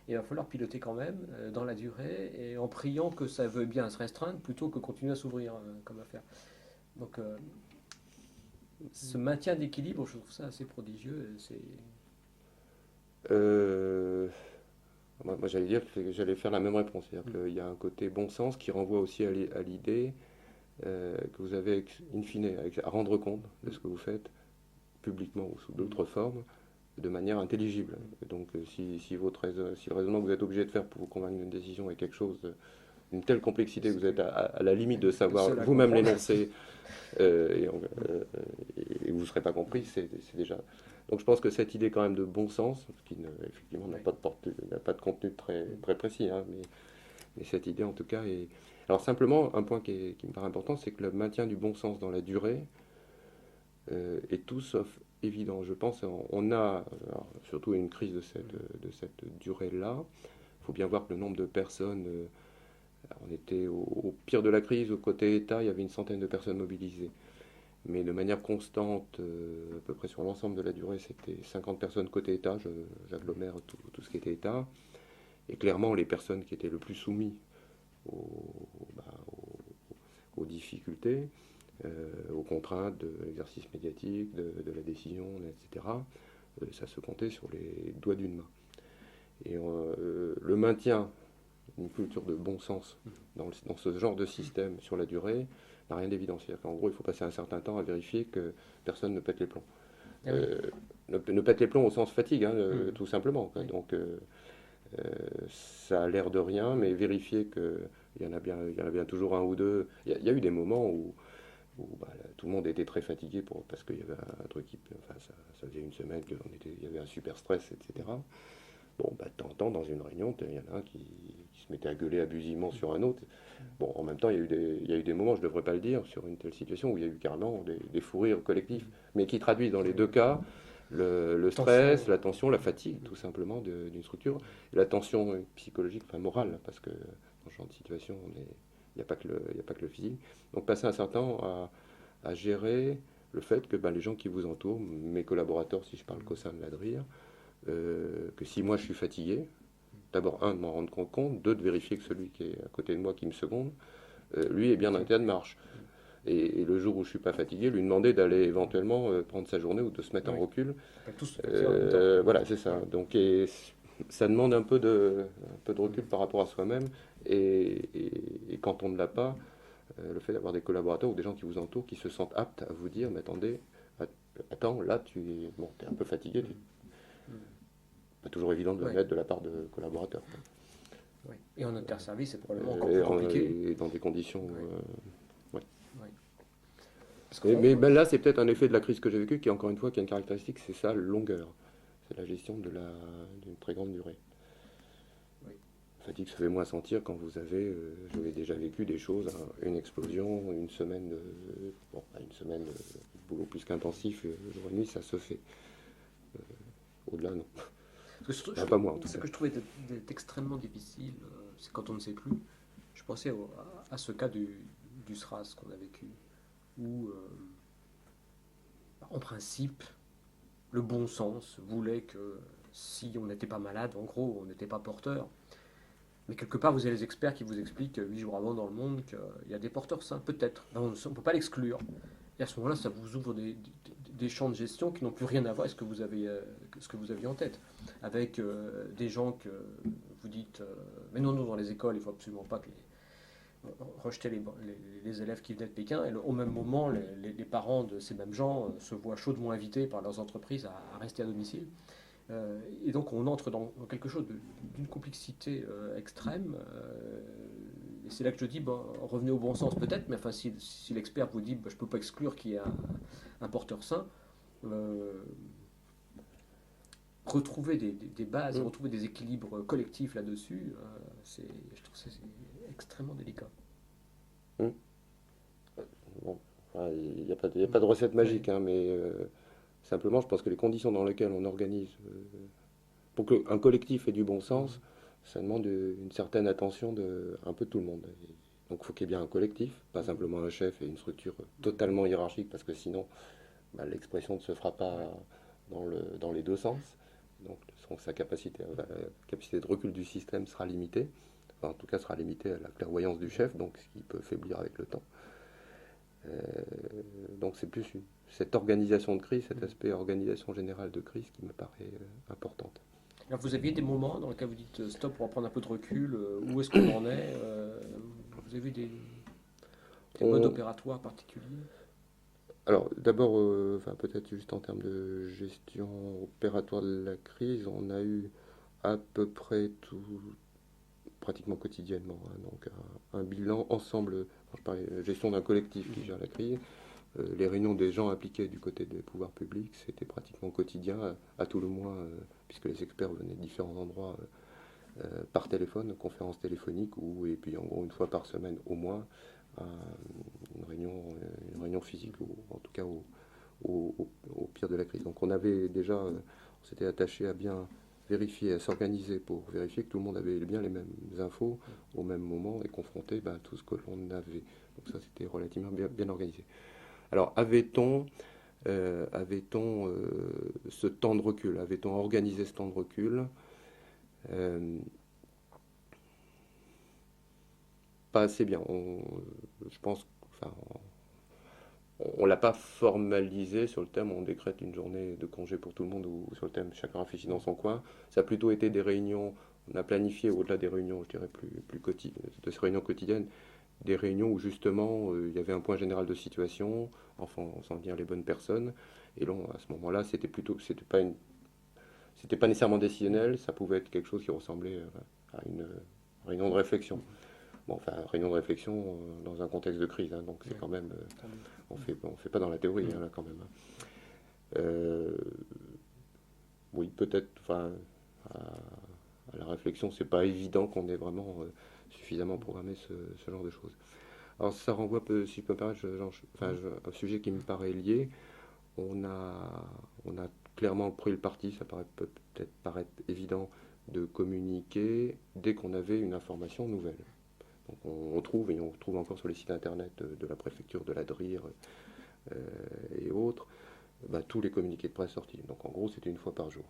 Et il va falloir piloter quand même dans la durée et en priant que ça veut bien se restreindre plutôt que continuer à s'ouvrir comme affaire. Donc ce maintien d'équilibre, je trouve ça assez prodigieux. Euh, moi, j'allais dire que j'allais faire la même réponse. C'est-à-dire qu'il y a un côté bon sens qui renvoie aussi à l'idée que vous avez, in fine, à rendre compte de ce que vous faites, publiquement ou sous d'autres formes, de manière intelligible. Et donc, si le raisonnement que vous êtes obligé de faire pour vous convaincre d'une décision est quelque chose d'une telle complexité que vous êtes à la limite de savoir vous-même l'énoncer et vous ne serez pas compris, c'est déjà. Donc je pense que cette idée quand même de bon sens, qui effectivement n'a pas de contenu très précis, hein, mais cette idée en tout cas est. Alors simplement, un point qui me paraît important, c'est que le maintien du bon sens dans la durée est tout sauf évident. Je pense on a, alors, surtout une crise de cette durée-là, il faut bien voir que le nombre de personnes, on était au pire de la crise, au côté État, il y avait une centaine de personnes mobilisées. Mais de manière constante, à peu près sur l'ensemble de la durée, c'était 50 personnes côté État, j'agglomère tout ce qui était État. Et clairement, les personnes qui étaient le plus soumises aux, bah, aux difficultés, aux contraintes de l'exercice médiatique, de la décision, etc., ça se comptait sur les doigts d'une main. Et le maintien une culture de bon sens dans ce genre de système sur la durée n'a rien d'évident. C'est-à-dire qu'en gros, il faut passer un certain temps à vérifier que personne ne pète les plombs. Ah oui. Ne pète les plombs au sens fatigue, hein, tout simplement, quoi. Oui. Donc, euh, ça a l'air de rien, mais vérifier il y en a bien toujours un ou deux. Il y a eu des moments où bah, tout le monde était très fatigué parce qu'il y avait un truc enfin, ça faisait une semaine il y avait un super stress, etc. Bon, bah, de temps en temps, dans une réunion, il y en a un qui se mettait à gueuler abusivement sur un autre. Bon, en même temps, il y a eu des moments, je ne devrais pas le dire, sur une telle situation où il y a eu carrément des fous rires collectifs, mais qui traduisent dans les deux cas le stress, Tension. la tension, la fatigue, tout simplement, d'une structure, et la tension psychologique, enfin morale, parce que dans ce genre de situation, il n'y a pas que il y a pas que le physique. Donc, passer un certain temps à gérer le fait que bah, les gens qui vous entourent, mes collaborateurs, si je parle qu'au sein de l'ADRIR, que si moi je suis fatigué, d'abord, un, de m'en rendre compte, deux, de vérifier que celui qui est à côté de moi, qui me seconde, lui est bien dans l'état de marche. Et le jour où je suis pas fatigué, lui demander d'aller éventuellement prendre sa journée ou de se mettre en Oui. recul. On peut tous fatiguer en même temps. Voilà, c'est ça. Donc, ça demande un peu de recul par rapport à soi-même. Et quand on ne l'a pas, le fait d'avoir des collaborateurs ou des gens qui vous entourent qui se sentent aptes à vous dire, mais attendez, attends, là, bon, es un peu fatigué, pas toujours évident de le Oui. mettre de la part de collaborateurs. Oui. Et en interservice, c'est probablement encore plus compliqué. Et dans des conditions. Oui. Ouais. Oui. Parce Mais ben là, c'est peut-être un effet de la crise que j'ai vécue qui, encore une fois, qui a une caractéristique, c'est sa longueur. C'est la gestion d'une très grande durée. oui. La fatigue se fait moins sentir quand vous avez, je l'ai déjà vécu, des choses, hein, une explosion, une semaine de boulot plus qu'intensif, jour et nuit, ça se fait. Au-delà, non. Enfin, pas moi, en tout Ce cas. que je trouvais extrêmement difficile, c'est quand on ne sait plus. Je pensais à ce cas du SRAS qu'on a vécu, où, en principe, le bon sens voulait que si on n'était pas malade, en gros, on n'était pas porteur. Mais quelque part, vous avez les experts qui vous expliquent 8 jours avant dans le monde qu'il y a des porteurs sains, peut-être. Ben, on ne peut pas l'exclure. Et à ce moment-là, ça vous ouvre des champs de gestion qui n'ont plus rien à voir avec ce que vous aviez en tête. Avec des gens que vous dites, mais non, non, dans les écoles, il ne faut absolument pas rejeter les élèves qui venaient de Pékin. Et au même moment, les parents de ces mêmes gens se voient chaudement invités par leurs entreprises à rester à domicile. Et donc on entre dans quelque chose d'une complexité extrême. Et c'est là que je dis, bon, revenez au bon sens peut-être, mais enfin, si l'expert vous dit, bah, je ne peux pas exclure qu'il y ait un porteur sain, euh, retrouver des bases, Mm. retrouver des équilibres collectifs là-dessus, je trouve que c'est extrêmement délicat. Mm. Bon, enfin, il y a pas de recette Oui. magique, hein, mais simplement, je pense que les conditions dans lesquelles on organise, pour qu'un collectif ait du bon sens, ça demande une certaine attention de un peu tout le monde. Donc, il faut qu'il y ait bien un collectif, pas simplement un chef et une structure totalement hiérarchique, parce que sinon, bah, l'expression ne se fera pas Ouais. dans les deux sens. Donc, sa la capacité de recul du système sera limitée. Enfin, en tout cas, sera limitée à la clairvoyance du chef, donc ce qui peut faiblir avec le temps. Euh, donc c'est plus cette organisation de crise, cet aspect organisation générale de crise qui me paraît importante. Alors, vous aviez des moments dans lesquels vous dites stop pour prendre un peu de recul, où est-ce qu'on en est vous avez des modes On, opératoires particuliers? alors d'abord, enfin, peut-être juste en termes de gestion opératoire de la crise, on a eu à peu près tout, pratiquement quotidiennement, hein, donc un bilan ensemble, quand je parlais gestion d'un collectif qui gère la crise, les réunions des gens impliqués du côté des pouvoirs publics, c'était pratiquement quotidien, à tout le moins, puisque les experts venaient de différents endroits par téléphone, conférence téléphonique, et puis en gros une fois par semaine au moins, euh, une réunion physique, ou en tout cas au pire de la crise. Donc on avait déjà, on s'était attaché à bien vérifier, à s'organiser pour vérifier que tout le monde avait bien les mêmes infos au même moment et confronter bah, tout ce que l'on avait. Donc ça c'était relativement bien organisé. Alors avait-on ce temps de recul? Avait-on organisé ce temps de recul? Euh, Pas assez bien. Je pense, enfin, on l'a pas formalisé sur le thème, on décrète une journée de congé pour tout le monde ou sur le thème chacun réfléchit dans son coin. Ça a plutôt été des réunions on a planifié au-delà des réunions, je dirais de ces réunions quotidiennes, des réunions où justement il y avait un point général de situation, enfin sans dire les bonnes personnes. Et là, à ce moment-là, c'était pas nécessairement décisionnel, ça pouvait être quelque chose qui ressemblait à une réunion de réflexion. Bon, enfin, réunion de réflexion dans un contexte de crise, hein, donc c'est quand même, on fait pas dans la théorie hein, là quand même. Euh, oui, peut-être, enfin, à la réflexion, c'est pas évident qu'on ait vraiment suffisamment programmé ce genre de choses. Alors ça renvoie, si je peux me permettre, un sujet qui me paraît lié. On a, on a clairement pris le parti, ça peut-être paraître évident, de communiquer dès qu'on avait une information nouvelle. Donc on trouve, et on trouve encore sur les sites internet de la préfecture, de la DRIR et autres, tous les communiqués de presse sortis. Donc en gros, c'était une fois par jour.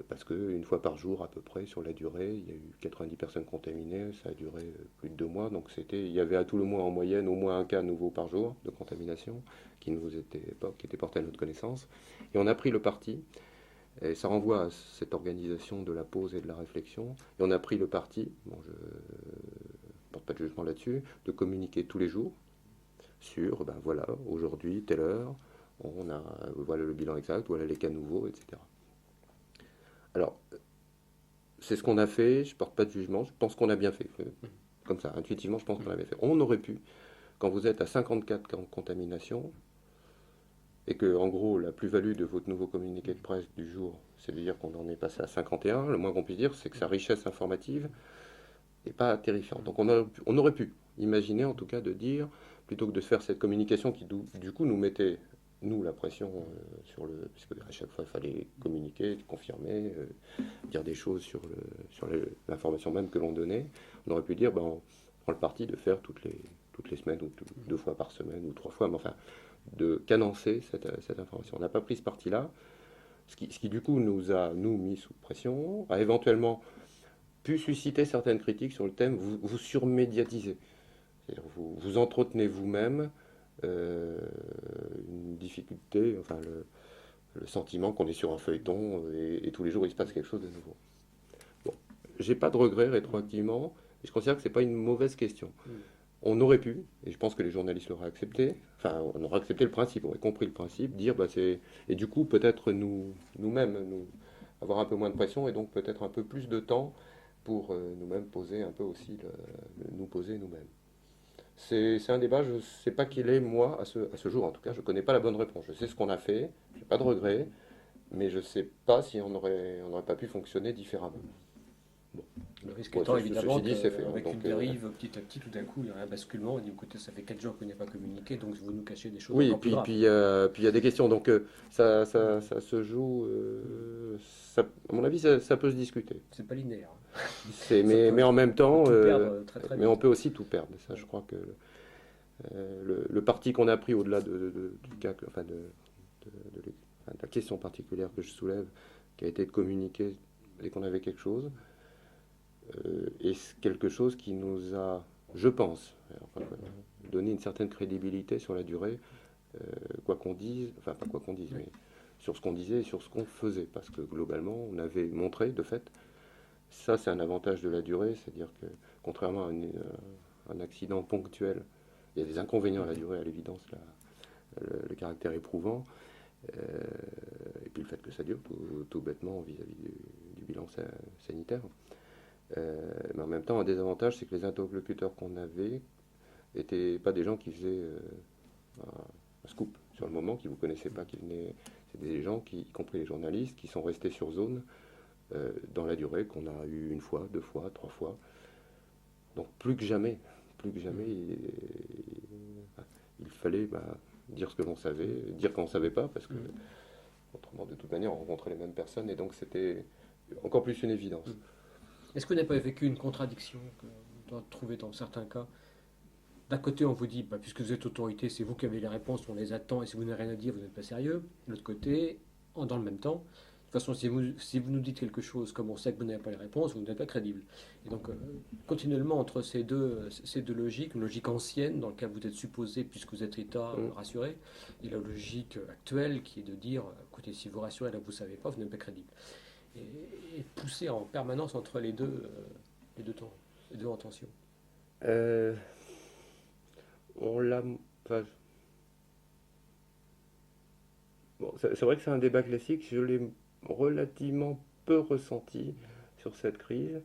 Parce qu'une fois par jour, à peu près, sur la durée, il y a eu 90 personnes contaminées, ça a duré plus de 2 mois, donc il y avait à tout le moins en moyenne au moins un cas nouveau par jour de contamination qui était porté à notre connaissance. Et on a pris le parti, et ça renvoie à cette organisation de la pause et de la réflexion, et on a pris le parti, bon, je ne porte pas de jugement là-dessus, de communiquer tous les jours sur, voilà, aujourd'hui, telle heure, voilà le bilan exact, voilà les cas nouveaux, etc. Alors, c'est ce qu'on a fait, je ne porte pas de jugement, je pense qu'on a bien fait. Comme ça, intuitivement, je pense qu'on a bien fait. On aurait pu, quand vous êtes à 54 cas de contamination, et que, en gros, la plus-value de votre nouveau communiqué de presse du jour, c'est de dire qu'on en est passé à 51, le moins qu'on puisse dire, c'est que sa richesse informative n'est pas terrifiante. Donc on aurait pu imaginer, en tout cas, de dire, plutôt que de faire cette communication qui, du coup, nous mettait nous, la pression puisque à chaque fois, il fallait communiquer, confirmer, dire des choses sur l'information même que l'on donnait. On aurait pu dire, on prend le parti de faire toutes les semaines, ou 2 fois par semaine, ou 3 fois, mais enfin, de canoncer cette information. On n'a pas pris ce parti-là, ce qui du coup nous a, mis sous pression, a éventuellement pu susciter certaines critiques sur le thème, vous surmédiatisez. C'est-à-dire vous entretenez vous-même une difficulté, enfin le sentiment qu'on est sur un feuilleton et tous les jours il se passe quelque chose de nouveau. Bon, j'ai pas de regret rétroactivement, et je considère que c'est pas une mauvaise question. On aurait pu, et je pense que les journalistes l'auraient accepté, enfin on aurait accepté le principe, on aurait compris le principe, dire et du coup peut-être nous-mêmes avoir un peu moins de pression et donc peut-être un peu plus de temps pour nous-mêmes poser un peu aussi nous poser nous-mêmes. C'est un débat, je ne sais pas qu'il est, moi, à ce jour en tout cas, je ne connais pas la bonne réponse. Je sais ce qu'on a fait, je n'ai pas de regrets, mais je ne sais pas si on n'aurait pas pu fonctionner différemment. Bon. Le risque étant évidemment qu'avec une dérive, petit à petit, tout d'un coup, il y a un basculement. On dit, écoutez, ça fait 4 jours qu'on n'est pas communiqué, donc vous nous cachez des choses oui, encore plus graves. Puis il y a des questions, donc ça se joue, à mon avis, ça peut se discuter. C'est pas linéaire. Mais en même temps, très, très mais on peut aussi tout perdre. Ça, je crois que le parti qu'on a pris au-delà du cas, enfin de la question particulière que je soulève, qui a été de communiquer dès qu'on avait quelque chose, est quelque chose qui nous a, je pense, donné une certaine crédibilité sur la durée, quoi qu'on dise, enfin pas quoi qu'on dise, mais sur ce qu'on disait et sur ce qu'on faisait, parce que globalement, on avait montré, de fait, ça c'est un avantage de la durée, c'est-à-dire que contrairement à un accident ponctuel, il y a des inconvénients à la durée, à l'évidence, le caractère éprouvant, et puis le fait que ça dure tout bêtement vis-à-vis du bilan sanitaire. Mais en même temps, un désavantage, c'est que les interlocuteurs qu'on avait n'étaient pas des gens qui faisaient un scoop sur le moment, qui ne vous connaissaient pas, c'est des gens, y compris les journalistes, qui sont restés sur zone dans la durée, qu'on a eu 1 fois, 2 fois, 3 fois. Donc plus que jamais, il fallait dire ce que l'on savait, dire qu'on ne savait pas, parce que autrement, de toute manière, on rencontrait les mêmes personnes, et donc c'était encore plus une évidence. Est-ce que vous n'avez pas vécu une contradiction qu'on doit trouver dans certains cas? D'un côté, on vous dit, puisque vous êtes autorité, c'est vous qui avez les réponses, on les attend, et si vous n'avez rien à dire, vous n'êtes pas sérieux. De l'autre côté, dans le même temps, de toute façon, si vous nous dites quelque chose, comme on sait que vous n'avez pas les réponses, vous n'êtes pas crédible. Et donc, continuellement, entre ces deux logiques, une logique ancienne, dans laquelle vous êtes supposé, puisque vous êtes État, rassuré, et la logique actuelle, qui est de dire, écoutez, si vous rassurez là, vous ne savez pas, vous n'êtes pas crédible. et poussé en permanence entre les deux temps, les deux intentions. Euh, on l'a, enfin, bon, c'est vrai que c'est un débat classique. Je l'ai relativement peu ressenti sur cette crise.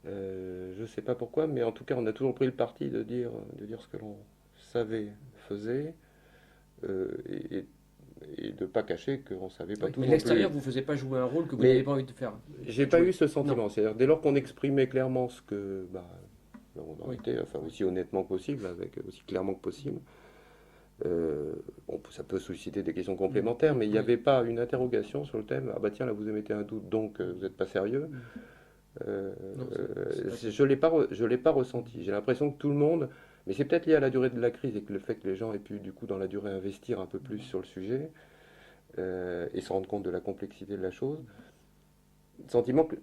Je ne sais pas pourquoi, mais en tout cas, on a toujours pris le parti de dire ce que l'on savait, faisait, et de ne pas cacher qu'on ne savait pas Oui, tout mais non l'extérieur, plus. vous ne faisiez pas jouer un rôle que vous n'avez Mais pas envie de faire. j'ai pas Jouer. eu ce Non, sentiment. C'est-à-dire, dès lors qu'on exprimait clairement ce que, bah, on en oui. était, enfin Oui. aussi honnêtement que possible, avec aussi clairement que possible. Bon, ça peut susciter des questions Mm. complémentaires, mais il n'y Oui. avait pas une interrogation sur le thème. Ah bah tiens, là vous émettez un doute, donc vous n'êtes pas sérieux. Mm. Non, c'est vrai que. Je l'ai pas ressenti. J'ai l'impression que tout le monde, mais c'est peut-être lié à la durée de la crise et que le fait que les gens aient pu du coup dans la durée investir un peu plus sur le sujet et se rendre compte de la complexité de la chose. Le sentiment que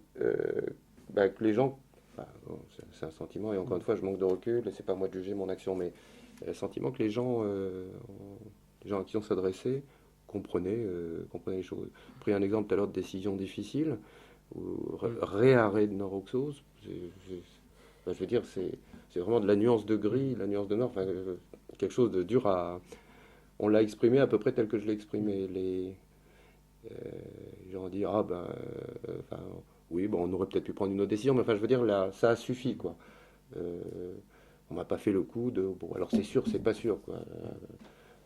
les gens, bah, bon, c'est un sentiment et encore une fois je manque de recul et c'est pas à moi de juger mon action, mais le sentiment que les gens à qui on s'adressait comprenaient les choses. J'ai pris un exemple tout à l'heure de décision difficile ou Mm. réarrêt de Noroxos. Enfin, je veux dire, c'est vraiment de la nuance de gris, Mm. la nuance de nord, enfin, quelque chose de dur à. On l'a exprimé à peu près tel que je l'ai Mm. exprimé. Les gens disent, ah ben, enfin, oui, bon, on aurait peut-être pu prendre une autre décision, mais enfin, je veux dire, là, ça a suffi, quoi. Euh, on m'a pas fait le coup de, bon, alors c'est sûr, c'est pas sûr, quoi.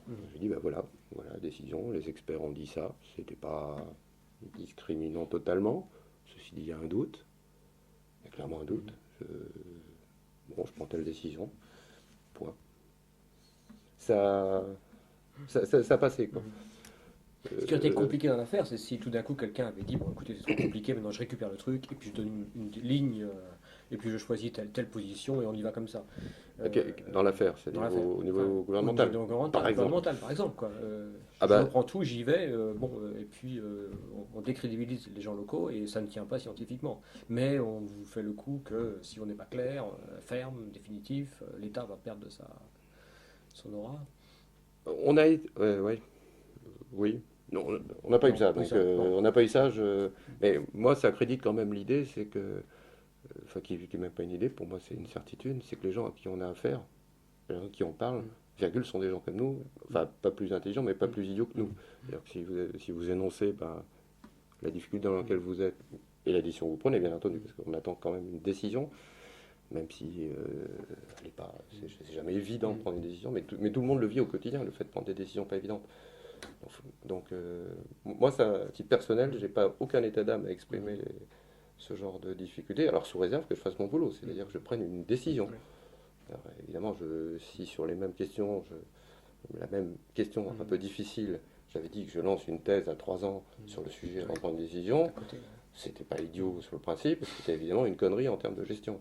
Mm. Je dis, ben voilà, voilà la décision, les experts ont dit ça, c'était pas discriminant totalement. Ceci dit, il y a un doute, il y a clairement un doute. Mm. Bon, je prends telle décision, point. Ça, ça passait, quoi. Mm. Ce qui aurait été Euh, compliqué dans l'affaire, c'est si tout d'un coup quelqu'un avait dit bon écoutez c'est trop compliqué, maintenant je récupère le truc et puis je donne une ligne et puis je choisis telle position et on y va comme ça. ok, Euh, dans l'affaire, c'est dans l'affaire. au Enfin, niveau au niveau gouvernemental, par exemple. gouvernemental, par exemple. Quoi. Ah Je bah, reprends tout, j'y vais, et puis on décrédibilise les gens locaux et ça ne tient pas scientifiquement. Mais on vous fait le coup que si on n'est pas clair, ferme, définitif, l'État va perdre de son aura. on a été, ouais, oui. Non, on n'a pas eu Non, ça, oui, donc ça, non. on n'a pas eu ça. Mais moi, ça accrédite quand même l'idée, c'est que, enfin, qui n'est même pas une idée, pour moi, c'est une certitude, c'est que les gens à qui on a affaire, les gens qui en parlent, Mm, virgule, sont des gens comme nous, enfin, pas plus intelligents, mais pas mm, plus idiots que nous. mm, C'est-à-dire que si vous énoncez ben, la difficulté dans laquelle mm, vous êtes et la décision que vous prenez, bien entendu, mm, parce qu'on attend quand même une décision, même si elle est pas, c'est jamais évident de mm, prendre une décision, mais tout le monde le vit au quotidien, le fait de prendre des décisions pas évidentes. Donc, moi, ça, à titre personnel, j'ai pas aucun état d'âme à mm, exprimer ce genre de difficulté, alors sous réserve que je fasse mon boulot, mm, c'est-à-dire que je prenne une décision. ouais, Alors, évidemment, si sur les mêmes questions, la même question un mm, peu difficile, j'avais dit que je lance une thèse à 3 ans sur le sujet avant ouais, de prendre une à décision, côté. Ouais. c'était pas idiot sur le principe, c'était évidemment une connerie en termes de gestion.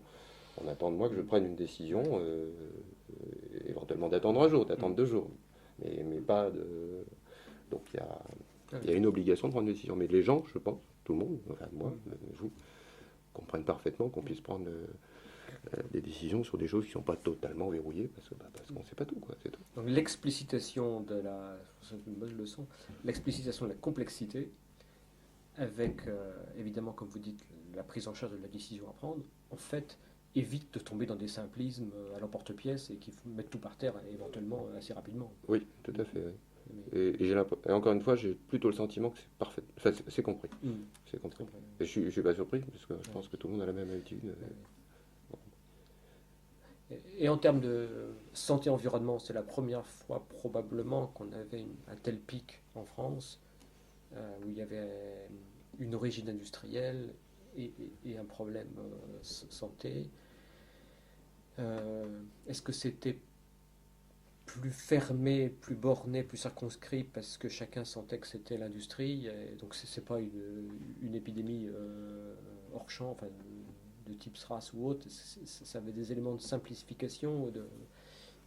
On attend de moi que je Mm, prenne une décision, ouais, éventuellement d'attendre un jour, mm, d'attendre 2 jours, mais pas de. Donc ouais, il y a une obligation de prendre une décision. Mais les gens, je pense, tout le monde, enfin moi, mm, vous, comprennent parfaitement qu'on puisse prendre des décisions sur des choses qui ne sont pas totalement verrouillées, parce qu'on ne sait pas tout, quoi, c'est tout. Donc l'explicitation de c'est une bonne leçon, l'explicitation de la complexité avec, évidemment, comme vous dites, la prise en charge de la décision à prendre, en fait, évite de tomber dans des simplismes à l'emporte-pièce et qui mettent tout par terre éventuellement assez rapidement. Oui, tout à fait, oui. Mais, Et encore une fois, j'ai plutôt le sentiment que c'est parfait. Enfin, c'est compris. C'est je compris. comprends. Et je suis pas surpris, parce que je Ouais, pense que tout le monde a la même habitude. ouais. Et en termes de santé-environnement, c'est la première fois probablement qu'on avait un tel pic en France, où il y avait une origine industrielle et un problème santé. Est-ce que c'était plus fermé, plus borné, plus circonscrit parce que chacun sentait que c'était l'industrie et donc c'est pas une épidémie hors champ, enfin, de type SRAS ou autre, ça avait des éléments de simplification,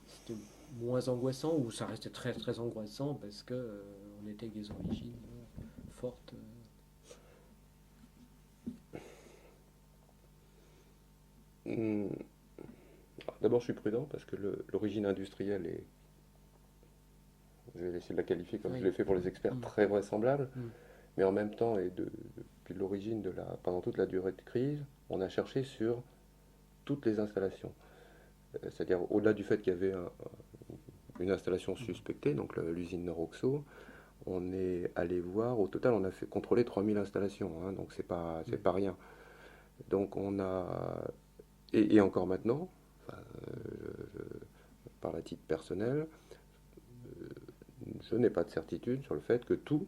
c'était moins angoissant ou ça restait très très angoissant parce que on était avec des origines fortes. Hmm. D'abord, je suis prudent, parce que l'origine industrielle est, je vais essayer de la qualifier comme je Oui. l'ai fait pour les experts, Mm. très vraisemblable. Mm. mais en même temps, depuis l'origine pendant toute la durée de crise, on a cherché sur toutes les installations. C'est-à-dire, au-delà du fait qu'il y avait une installation suspectée, donc l'usine Noroxo, on est allé voir, au total, on a fait contrôler 3000 installations, hein, donc c'est pas rien. Donc on a, et encore maintenant, enfin, par la titre personnel, je n'ai pas de certitude sur le fait que tout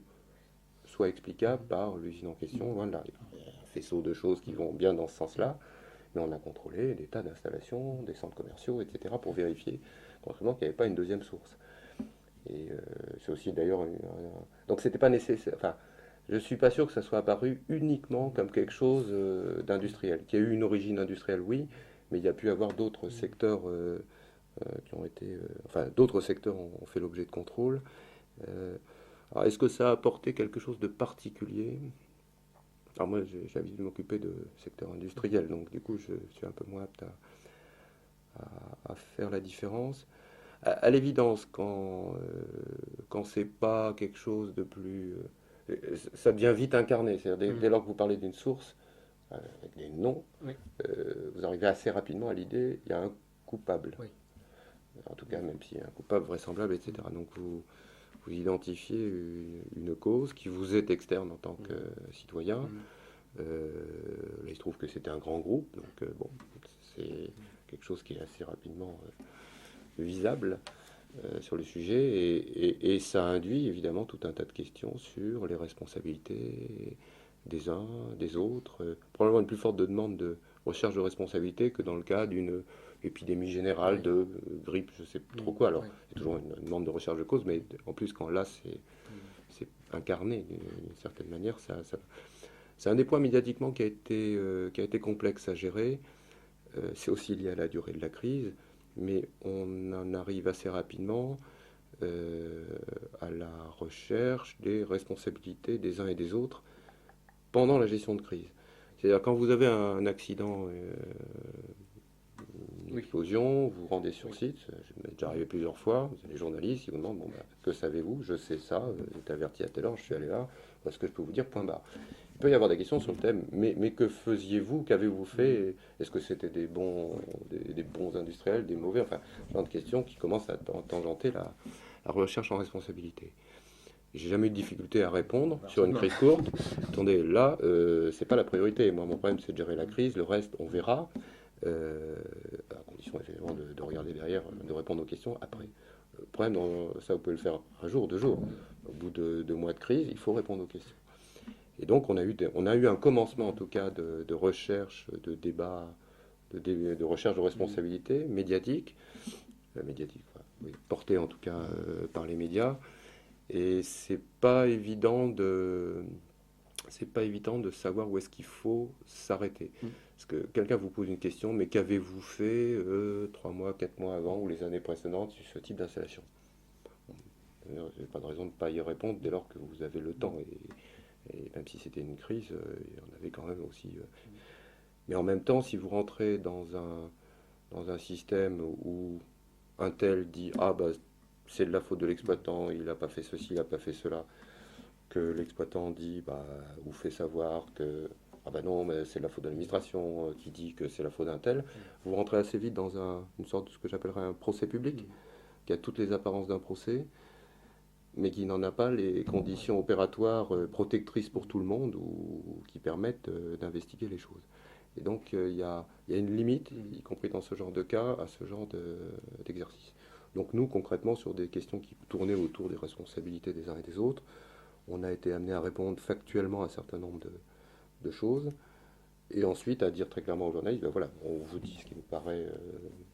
soit explicable par l'usine en question, loin de là. Il y a un faisceau de choses qui vont bien dans ce sens-là, mais on a contrôlé des tas d'installations, des centres commerciaux, etc., pour vérifier concrètement qu'il n'y avait pas une deuxième source. Et c'est aussi d'ailleurs. Donc c'était pas nécessaire. Enfin, je suis pas sûr que ça soit apparu uniquement comme quelque chose d'industriel. Qu'il y a eu une origine industrielle, oui, mais il y a pu y avoir d'autres secteurs qui ont été. Enfin, d'autres secteurs ont fait l'objet de contrôle. Euh, alors, est-ce que ça a apporté quelque chose de particulier? Alors moi, j'ai l'habitude de m'occuper de secteur industriel, donc du coup, je suis un peu moins apte à faire la différence. À l'évidence, quand c'est pas quelque chose de plus. Ça devient vite incarné. C'est-à-dire, dès lors que vous parlez d'une source, avec des noms, Oui, vous arrivez assez rapidement à l'idée, il y a un coupable. oui. En tout cas, même s'il y a un coupable vraisemblable, etc. Donc vous identifiez une cause qui vous est externe en tant que citoyen. Là, il se trouve que c'était un grand groupe, donc bon, c'est quelque chose qui est assez rapidement visable sur le sujet, et ça induit évidemment tout un tas de questions sur les responsabilités des uns, des autres. Probablement une plus forte demande de recherche de responsabilité que dans le cas d'une épidémie générale Oui. de grippe, je sais plus trop quoi. Alors, Oui. c'est toujours une demande de recherche de cause, mais en plus, quand là, c'est incarné d'une certaine manière, c'est un des points médiatiquement qui a été complexe à gérer. C'est aussi lié à la durée de la crise, mais on en arrive assez rapidement euh, à la recherche des responsabilités des uns et des autres pendant la gestion de crise. C'est-à-dire quand vous avez un accident, une Oui. explosion, vous vous rendez sur Oui. site, ça m'est déjà arrivé plusieurs fois, vous avez les journalistes qui vous demandent, bon, bah, que savez-vous? Je sais ça, j'étais averti à telle heure, je suis allé là, est-ce que je peux vous dire, point barre. Il peut y avoir des questions sur le thème, mais que faisiez-vous, qu'avez-vous fait? Est-ce que c'était des bons industriels, des mauvais? Enfin, ce genre de questions qui commencent à tangenter la recherche en responsabilité. J'ai jamais eu de difficulté à répondre sur une crise courte. Attendez, là, c'est pas la priorité. Moi, mon problème, c'est de gérer la crise. Le reste, on verra. À condition, effectivement, de regarder derrière, de répondre aux questions après. Le problème, ça, vous pouvez le faire un jour, 2 jours. Au bout de 2 mois de crise, il faut répondre aux questions. Et donc, on a eu un commencement, en tout cas, de recherche, de débat, de recherche de responsabilité médiatique, voilà, oui, portée en tout cas par les médias. Et c'est pas évident de savoir où est-ce qu'il faut s'arrêter. Parce que quelqu'un vous pose une question, mais qu'avez-vous fait 3 mois, 4 mois avant ou les années précédentes sur ce type d'installation? Il n'y a pas de raison de ne pas y répondre dès lors que vous avez le temps. Et même si c'était une crise, il y en avait quand même aussi. Mais en même temps, si vous rentrez dans un système où un tel dit ah bah c'est de la faute de l'exploitant, il n'a pas fait ceci, il n'a pas fait cela, que l'exploitant dit bah ou fait savoir que ah bah non mais c'est de la faute de l'administration qui dit que c'est la faute d'un tel, vous rentrez assez vite dans une sorte de ce que j'appellerais un procès public, qui a toutes les apparences d'un procès, mais qui n'en a pas les conditions opératoires protectrices pour tout le monde ou qui permettent d'investiguer les choses. Et donc il y a une limite, y compris dans ce genre de cas, à ce genre d'exercice. Donc nous, concrètement, sur des questions qui tournaient autour des responsabilités des uns et des autres, on a été amené à répondre factuellement à un certain nombre de choses, et ensuite à dire très clairement aux journalistes, ben voilà, on vous dit ce qui nous paraît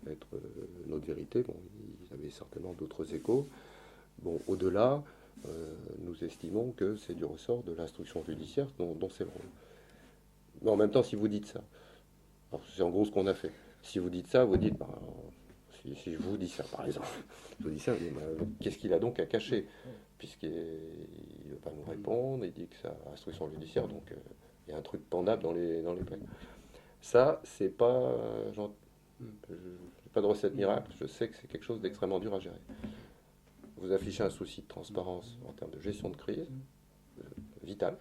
être notre vérité. Bon, ils avaient certainement d'autres échos. Bon, au-delà, nous estimons que c'est du ressort de l'instruction judiciaire dont c'est le rôle. Mais en même temps, si vous dites ça, alors c'est en gros ce qu'on a fait. Si vous dites ça, vous dites, ben, si je vous dis ça, par exemple, je vous dis ça, mais, qu'est-ce qu'il a donc à cacher? Puisqu'il ne veut pas nous répondre, il dit que c'est instruction judiciaire, donc il y a un truc pendable dans les peines. Ça, c'est pas, j'ai pas de recette miracle, je sais que c'est quelque chose d'extrêmement dur à gérer. Vous affichez un souci de transparence en termes de gestion de crise, vital.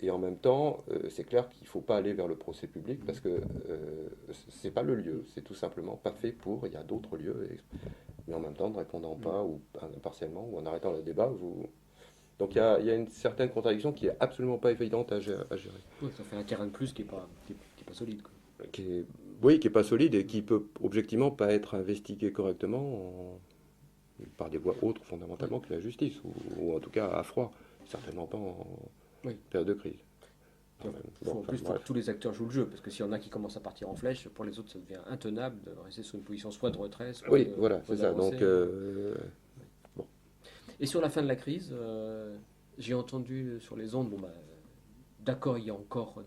Et en même temps, c'est clair qu'il ne faut pas aller vers le procès public parce que c'est pas le lieu, c'est tout simplement pas fait pour. Il y a d'autres lieux, mais en même temps, ne répondant pas ou partiellement ou en arrêtant le débat, donc il y a une certaine contradiction qui est absolument pas évidente à gérer. Ouais, ça fait un terrain de plus qui est pas solide, quoi. Qui est, oui, qui est pas solide et qui peut objectivement pas être investigué correctement par des voies autres Ouais. fondamentalement que la justice, ou en tout cas à froid, certainement pas en Oui. période de crise. Puis, Bon, en enfin, plus, il faut que bref. tous les acteurs jouent le jeu, parce que s'il y en a qui commencent à partir en flèche, pour les autres, ça devient intenable de rester sur une position soit de retrait, Oui, voilà, soit c'est ça. d'avancer. Donc, bon, Et sur la fin de la crise, j'ai entendu sur les ondes, bon, bah, d'accord, il y a encore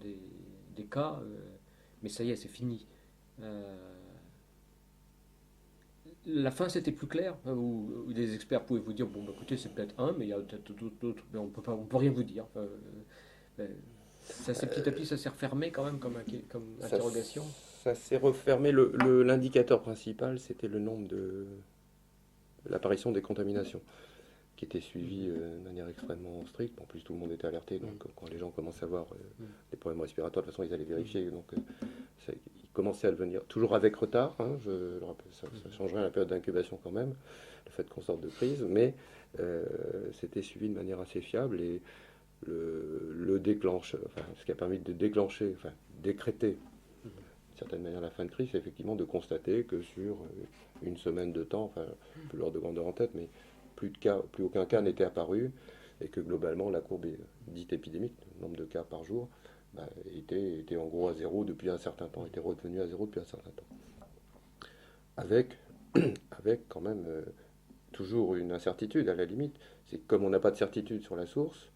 des cas, mais ça y est, c'est fini. Euh, la fin, c'était plus clair, hein, où des experts pouvaient vous dire, bon, bah, écoutez, c'est peut-être un, mais il y a peut-être d'autres, mais on peut rien vous dire. Euh, ça s'est petit à petit, ça s'est refermé quand même comme ça, interrogation. ça s'est refermé. L'indicateur principal, c'était le nombre de l'apparition des contaminations, qui était suivi de manière extrêmement stricte. En plus, tout le monde était alerté, donc quand les gens commençaient à avoir des problèmes respiratoires, de toute façon, ils allaient vérifier. Donc, ils commençaient à le venir, toujours avec retard. Hein, je le rappelle, ça changerait la période d'incubation quand même, le fait qu'on sorte de crise, mais c'était suivi de manière assez fiable et le déclenche, enfin, ce qui a permis de déclencher, enfin, décréter d'une certaine manière la fin de crise, c'est effectivement de constater que sur une semaine de temps, enfin, plus l'ordre de grandeur en tête, mais plus aucun cas n'était apparu et que globalement la courbe dite épidémique, le nombre de cas par jour, bah, était en gros à zéro depuis un certain temps, était redevenu à zéro depuis un certain temps. Avec, avec quand même toujours une incertitude à la limite, c'est que comme on n'a pas de certitude sur la source,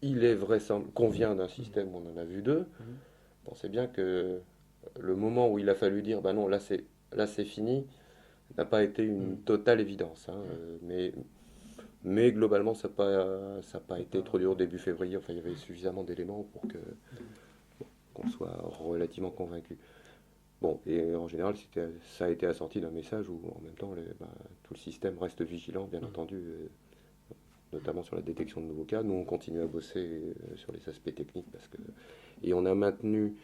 il est vraisemblable qu'on vient d'un système où on en a vu deux, on sait bien que le moment où il a fallu dire, bah non, là c'est fini, n'a pas été une totale évidence. Hein, mais globalement, ça a pas été trop dur début février. Enfin, il y avait suffisamment d'éléments pour qu'on soit relativement convaincu. Bon, et en général, ça a été assorti d'un message où en même temps, tout le système reste vigilant, bien entendu, notamment sur la détection de nouveaux cas. Nous, on continue à bosser sur les aspects techniques et on a maintenu,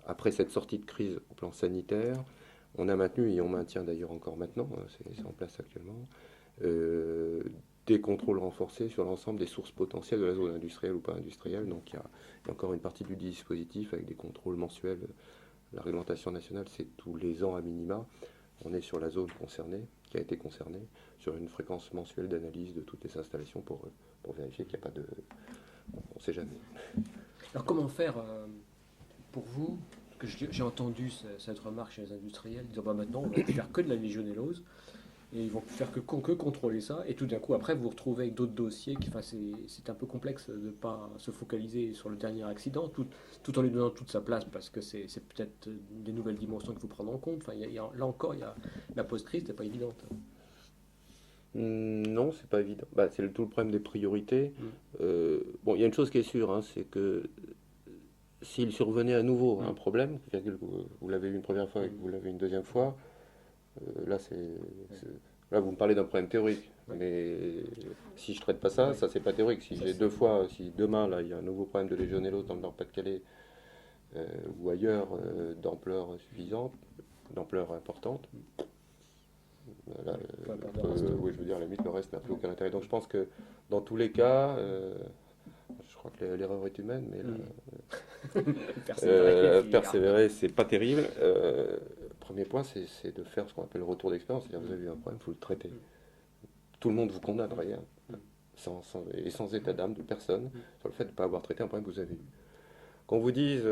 après cette sortie de crise au plan sanitaire, on a maintenu, et on maintient d'ailleurs encore maintenant, c'est en place actuellement, euh, des contrôles renforcés sur l'ensemble des sources potentielles de la zone industrielle ou pas industrielle. Donc il y a encore une partie du dispositif avec des contrôles mensuels. La réglementation nationale, c'est tous les ans à minima. On est sur la zone concernée, qui a été concernée, sur une fréquence mensuelle d'analyse de toutes les installations pour vérifier qu'il n'y a pas de... On ne sait jamais. Alors comment faire pour vous? Parce que j'ai entendu cette remarque chez les industriels, disant bah maintenant on va plus faire que de la légionellose et ils vont plus faire que contrôler ça et tout d'un coup après vous vous retrouvez avec d'autres dossiers enfin, c'est un peu complexe de ne pas se focaliser sur le dernier accident tout en lui donnant toute sa place parce que c'est peut-être des nouvelles dimensions qu'il faut prendre en compte. Enfin, là encore il y a, la post-crise n'est pas évidente. Non, c'est pas évident. Bah, c'est tout le problème des priorités. Bon, il y a une chose qui est sûre, hein, c'est que s'il survenait à nouveau un problème, virgule, vous l'avez eu une première fois et que vous l'avez une deuxième fois, là, là, vous me parlez d'un problème théorique. Ouais. Mais si je traite pas ça, ça c'est pas théorique. Si j'ai deux fois, si demain là il y a un nouveau problème de légionellose dans le Nord-Pas-de-Calais ou ailleurs d'ampleur suffisante, d'ampleur importante, là, oui, je veux dire, à la limite, le reste n'a plus aucun intérêt. Donc je pense que dans tous les cas, je crois que l'erreur est humaine, mais persévérer, c'est pas terrible. Premier point, c'est de faire ce qu'on appelle le retour d'expérience. C'est-à-dire, vous avez eu un problème, il faut le traiter. Tout le monde vous condamne, rien. Et sans état d'âme de personne, sur le fait de ne pas avoir traité un problème que vous avez eu. Qu'on vous dise,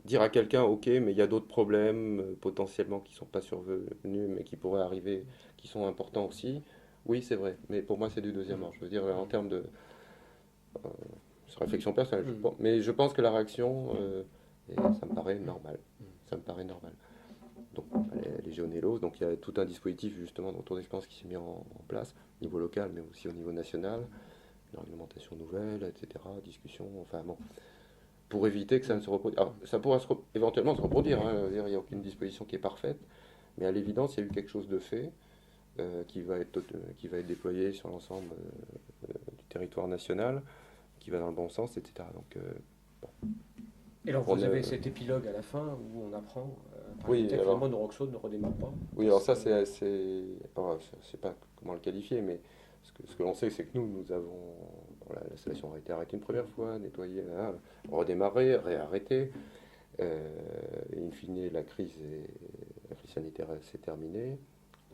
dire à quelqu'un, ok, mais il y a d'autres problèmes potentiellement qui ne sont pas survenus, mais qui pourraient arriver, qui sont importants aussi. Oui, c'est vrai, mais pour moi, c'est du deuxième ordre. Je veux dire, en termes de réflexion personnelle, mais je pense que la réaction, et ça me paraît normal. Ça me paraît normal. Donc, les légionelloses, donc il y a tout un dispositif justement de retour d'expérience qui s'est mis en place, au niveau local, mais aussi au niveau national, une réglementation nouvelle, etc., discussion, enfin bon, pour éviter que ça ne se reproduise. Alors, ça pourra éventuellement se reproduire, hein, il n'y a aucune disposition qui est parfaite, mais à l'évidence, il y a eu quelque chose de fait qui va être déployé sur l'ensemble du territoire national qui va dans le bon sens, etc. Donc, Et alors, on vous est- avez cet épilogue à la fin où on apprend par oui, Unitec, alors, finalement, Noroxo ne redémarre pas. oui, alors ça, alors, je sais pas comment le qualifier, mais ce que l'on sait, c'est que nous avons, voilà, l'installation a été arrêtée une première fois, nettoyée, là, redémarrée, réarrêtée. Et in fine, la crise sanitaire s'est terminée,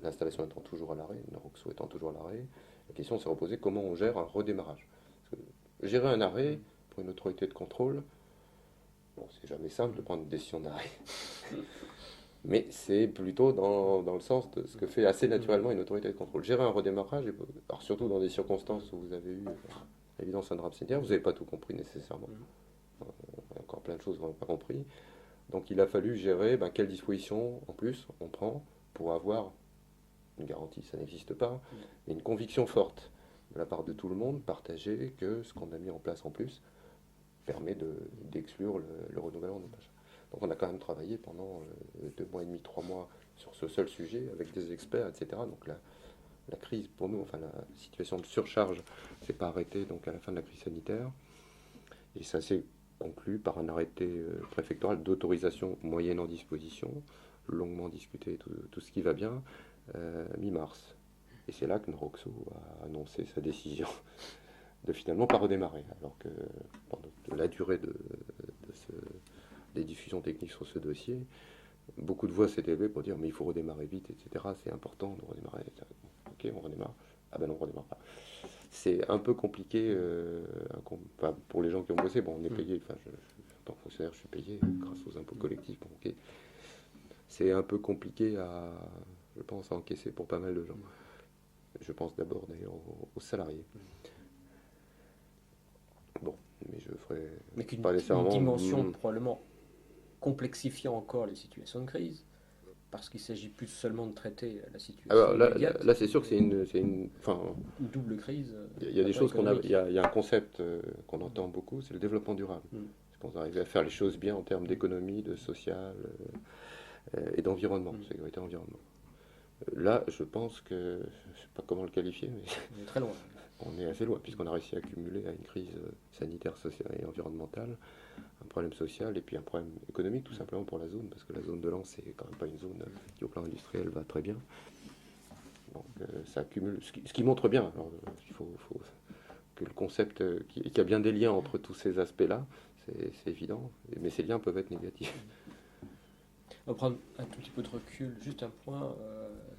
l'installation étant toujours à l'arrêt, Noroxo étant toujours à l'arrêt. La question s'est reposée comment on gère un redémarrage. Parce que gérer un arrêt pour une autorité de contrôle, bon, c'est jamais simple de prendre une décision d'arrêt. Mais c'est plutôt dans le sens de ce que fait assez naturellement une autorité de contrôle. Gérer un redémarrage, alors surtout dans des circonstances où vous avez eu, à l'évidence, un drame sanitaire, vous n'avez pas tout compris nécessairement. Il y a encore plein de choses qu'on n'a pas compris. Donc il a fallu gérer quelles dispositions en plus on prend pour avoir une garantie, ça n'existe pas, mais une conviction forte de la part de tout le monde, partagée, que ce qu'on a mis en place en plus permet d'exclure le renouvellement des machins. Donc on a quand même travaillé pendant 2 mois et demi, 3 mois sur ce seul sujet avec des experts, etc. Donc la crise pour nous, enfin la situation de surcharge s'est pas arrêtée donc à la fin de la crise sanitaire. Et ça s'est conclu par un arrêté préfectoral d'autorisation moyennant disposition, longuement discuté, tout ce qui va bien, mi-mars. Et c'est là que Noroxo a annoncé sa décision de finalement pas redémarrer, alors que pendant la durée des diffusions techniques sur ce dossier, beaucoup de voix s'étaient élevées pour dire mais il faut redémarrer vite, etc. C'est important de redémarrer. Ok, on redémarre. Ah ben non, on redémarre pas. C'est un peu compliqué pour les gens qui ont bossé. Bon, on est payé, enfin, en tant que fonctionnaire, je suis payé grâce aux impôts collectifs. Bon, ok. C'est un peu compliqué je pense, à encaisser pour pas mal de gens. Je pense d'abord d'ailleurs aux salariés. Bon, mais je ferai Mais qu'une pas une nécessairement. dimension probablement complexifiant encore les situations de crise, parce qu'il ne s'agit plus seulement de traiter la situation Alors là, immédiate, là c'est sûr que enfin, une double crise il y a des choses économique. il y a un concept qu'on entend beaucoup, c'est le développement durable. C'est qu'on arrive à faire les choses bien en termes d'économie, de social et d'environnement, sécurité environnement. Là, je pense que, je ne sais pas comment le qualifier, mais On est très loin. on est assez loin, puisqu'on a réussi à accumuler à une crise sanitaire, sociale et environnementale, un problème social et puis un problème économique, tout simplement pour la zone, parce que la zone de Lens, c'est quand même pas une zone qui, au plan industriel, va très bien. Donc ça accumule, ce qui montre bien. Alors, il faut que le concept, qu'il y a bien des liens entre tous ces aspects-là, c'est évident, mais ces liens peuvent être négatifs. On va prendre un tout petit peu de recul, juste un point,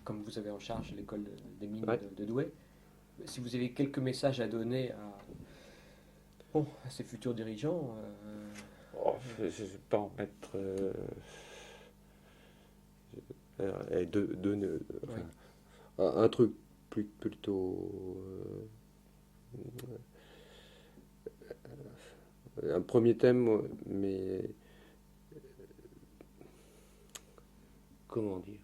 comme vous avez en charge l'école des mines Ouais. de Douai, si vous avez quelques messages à donner à ces futurs dirigeants, Je ne vais pas en mettre un truc plutôt un premier thème, mais comment dire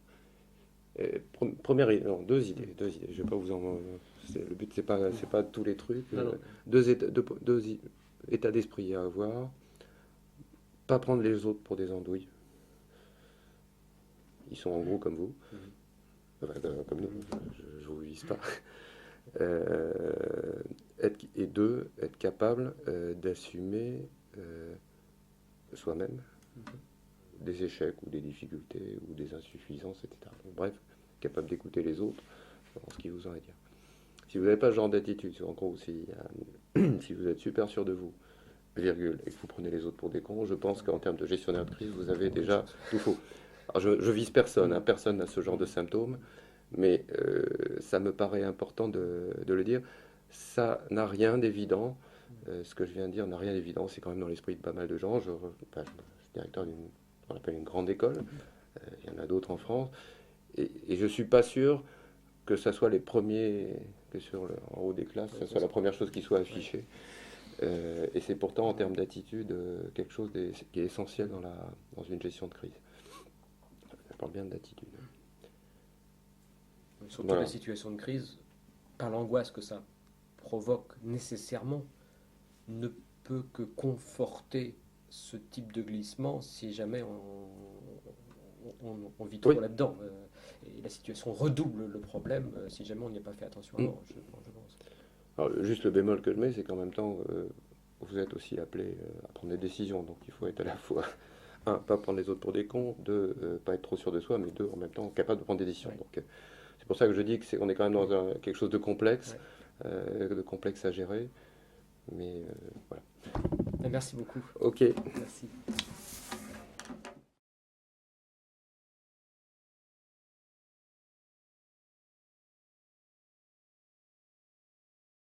non, deux idées. Je vais pas vous en. Le but c'est pas tous les trucs. Non, non. Deux états d'esprit à avoir. Pas prendre les autres pour des andouilles. Ils sont en gros comme vous. Enfin, comme nous. Je vous vise pas. Et deux, être capable d'assumer soi-même des échecs ou des difficultés ou des insuffisances, etc. Donc, bref, capable d'écouter les autres dans ce qu'ils vous ont à dire. Si vous n'avez pas ce genre d'attitude, en gros, si vous êtes super sûr de vous, virgule, et que vous prenez les autres pour des cons, je pense qu'en termes de gestionnaire de crise, vous avez déjà tout faux. Alors je vise personne, hein, personne n'a ce genre de symptômes, mais ça me paraît important de le dire. Ça n'a rien d'évident. Ce que je viens de dire n'a rien d'évident. C'est quand même dans l'esprit de pas mal de gens. Je suis directeur d'une, on appelle une grande école. Il y en a d'autres en France. Et je ne suis pas sûr que ça soit les premiers, que en haut des classes, ça soit la première chose qui soit affichée. Et c'est pourtant, en termes d'attitude, quelque chose qui est essentiel dans une gestion de crise. Je parle bien d'attitude. Surtout Voilà. la situation de crise, par l'angoisse que ça provoque nécessairement, ne peut que conforter ce type de glissement si jamais on vit trop là-dedans. Et la situation redouble le problème si jamais on n'y a pas fait attention avant, je pense. Alors, juste le bémol que je mets, c'est qu'en même temps, vous êtes aussi appelé à prendre des décisions. Donc il faut être à la fois, un, pas prendre les autres pour des cons, deux, pas être trop sûr de soi, mais deux, en même temps, capable de prendre des décisions. Ouais. Donc c'est pour ça que je dis qu'on est quand même dans quelque chose Ouais. de complexe à gérer. Mais voilà. Merci beaucoup. Ok. Merci.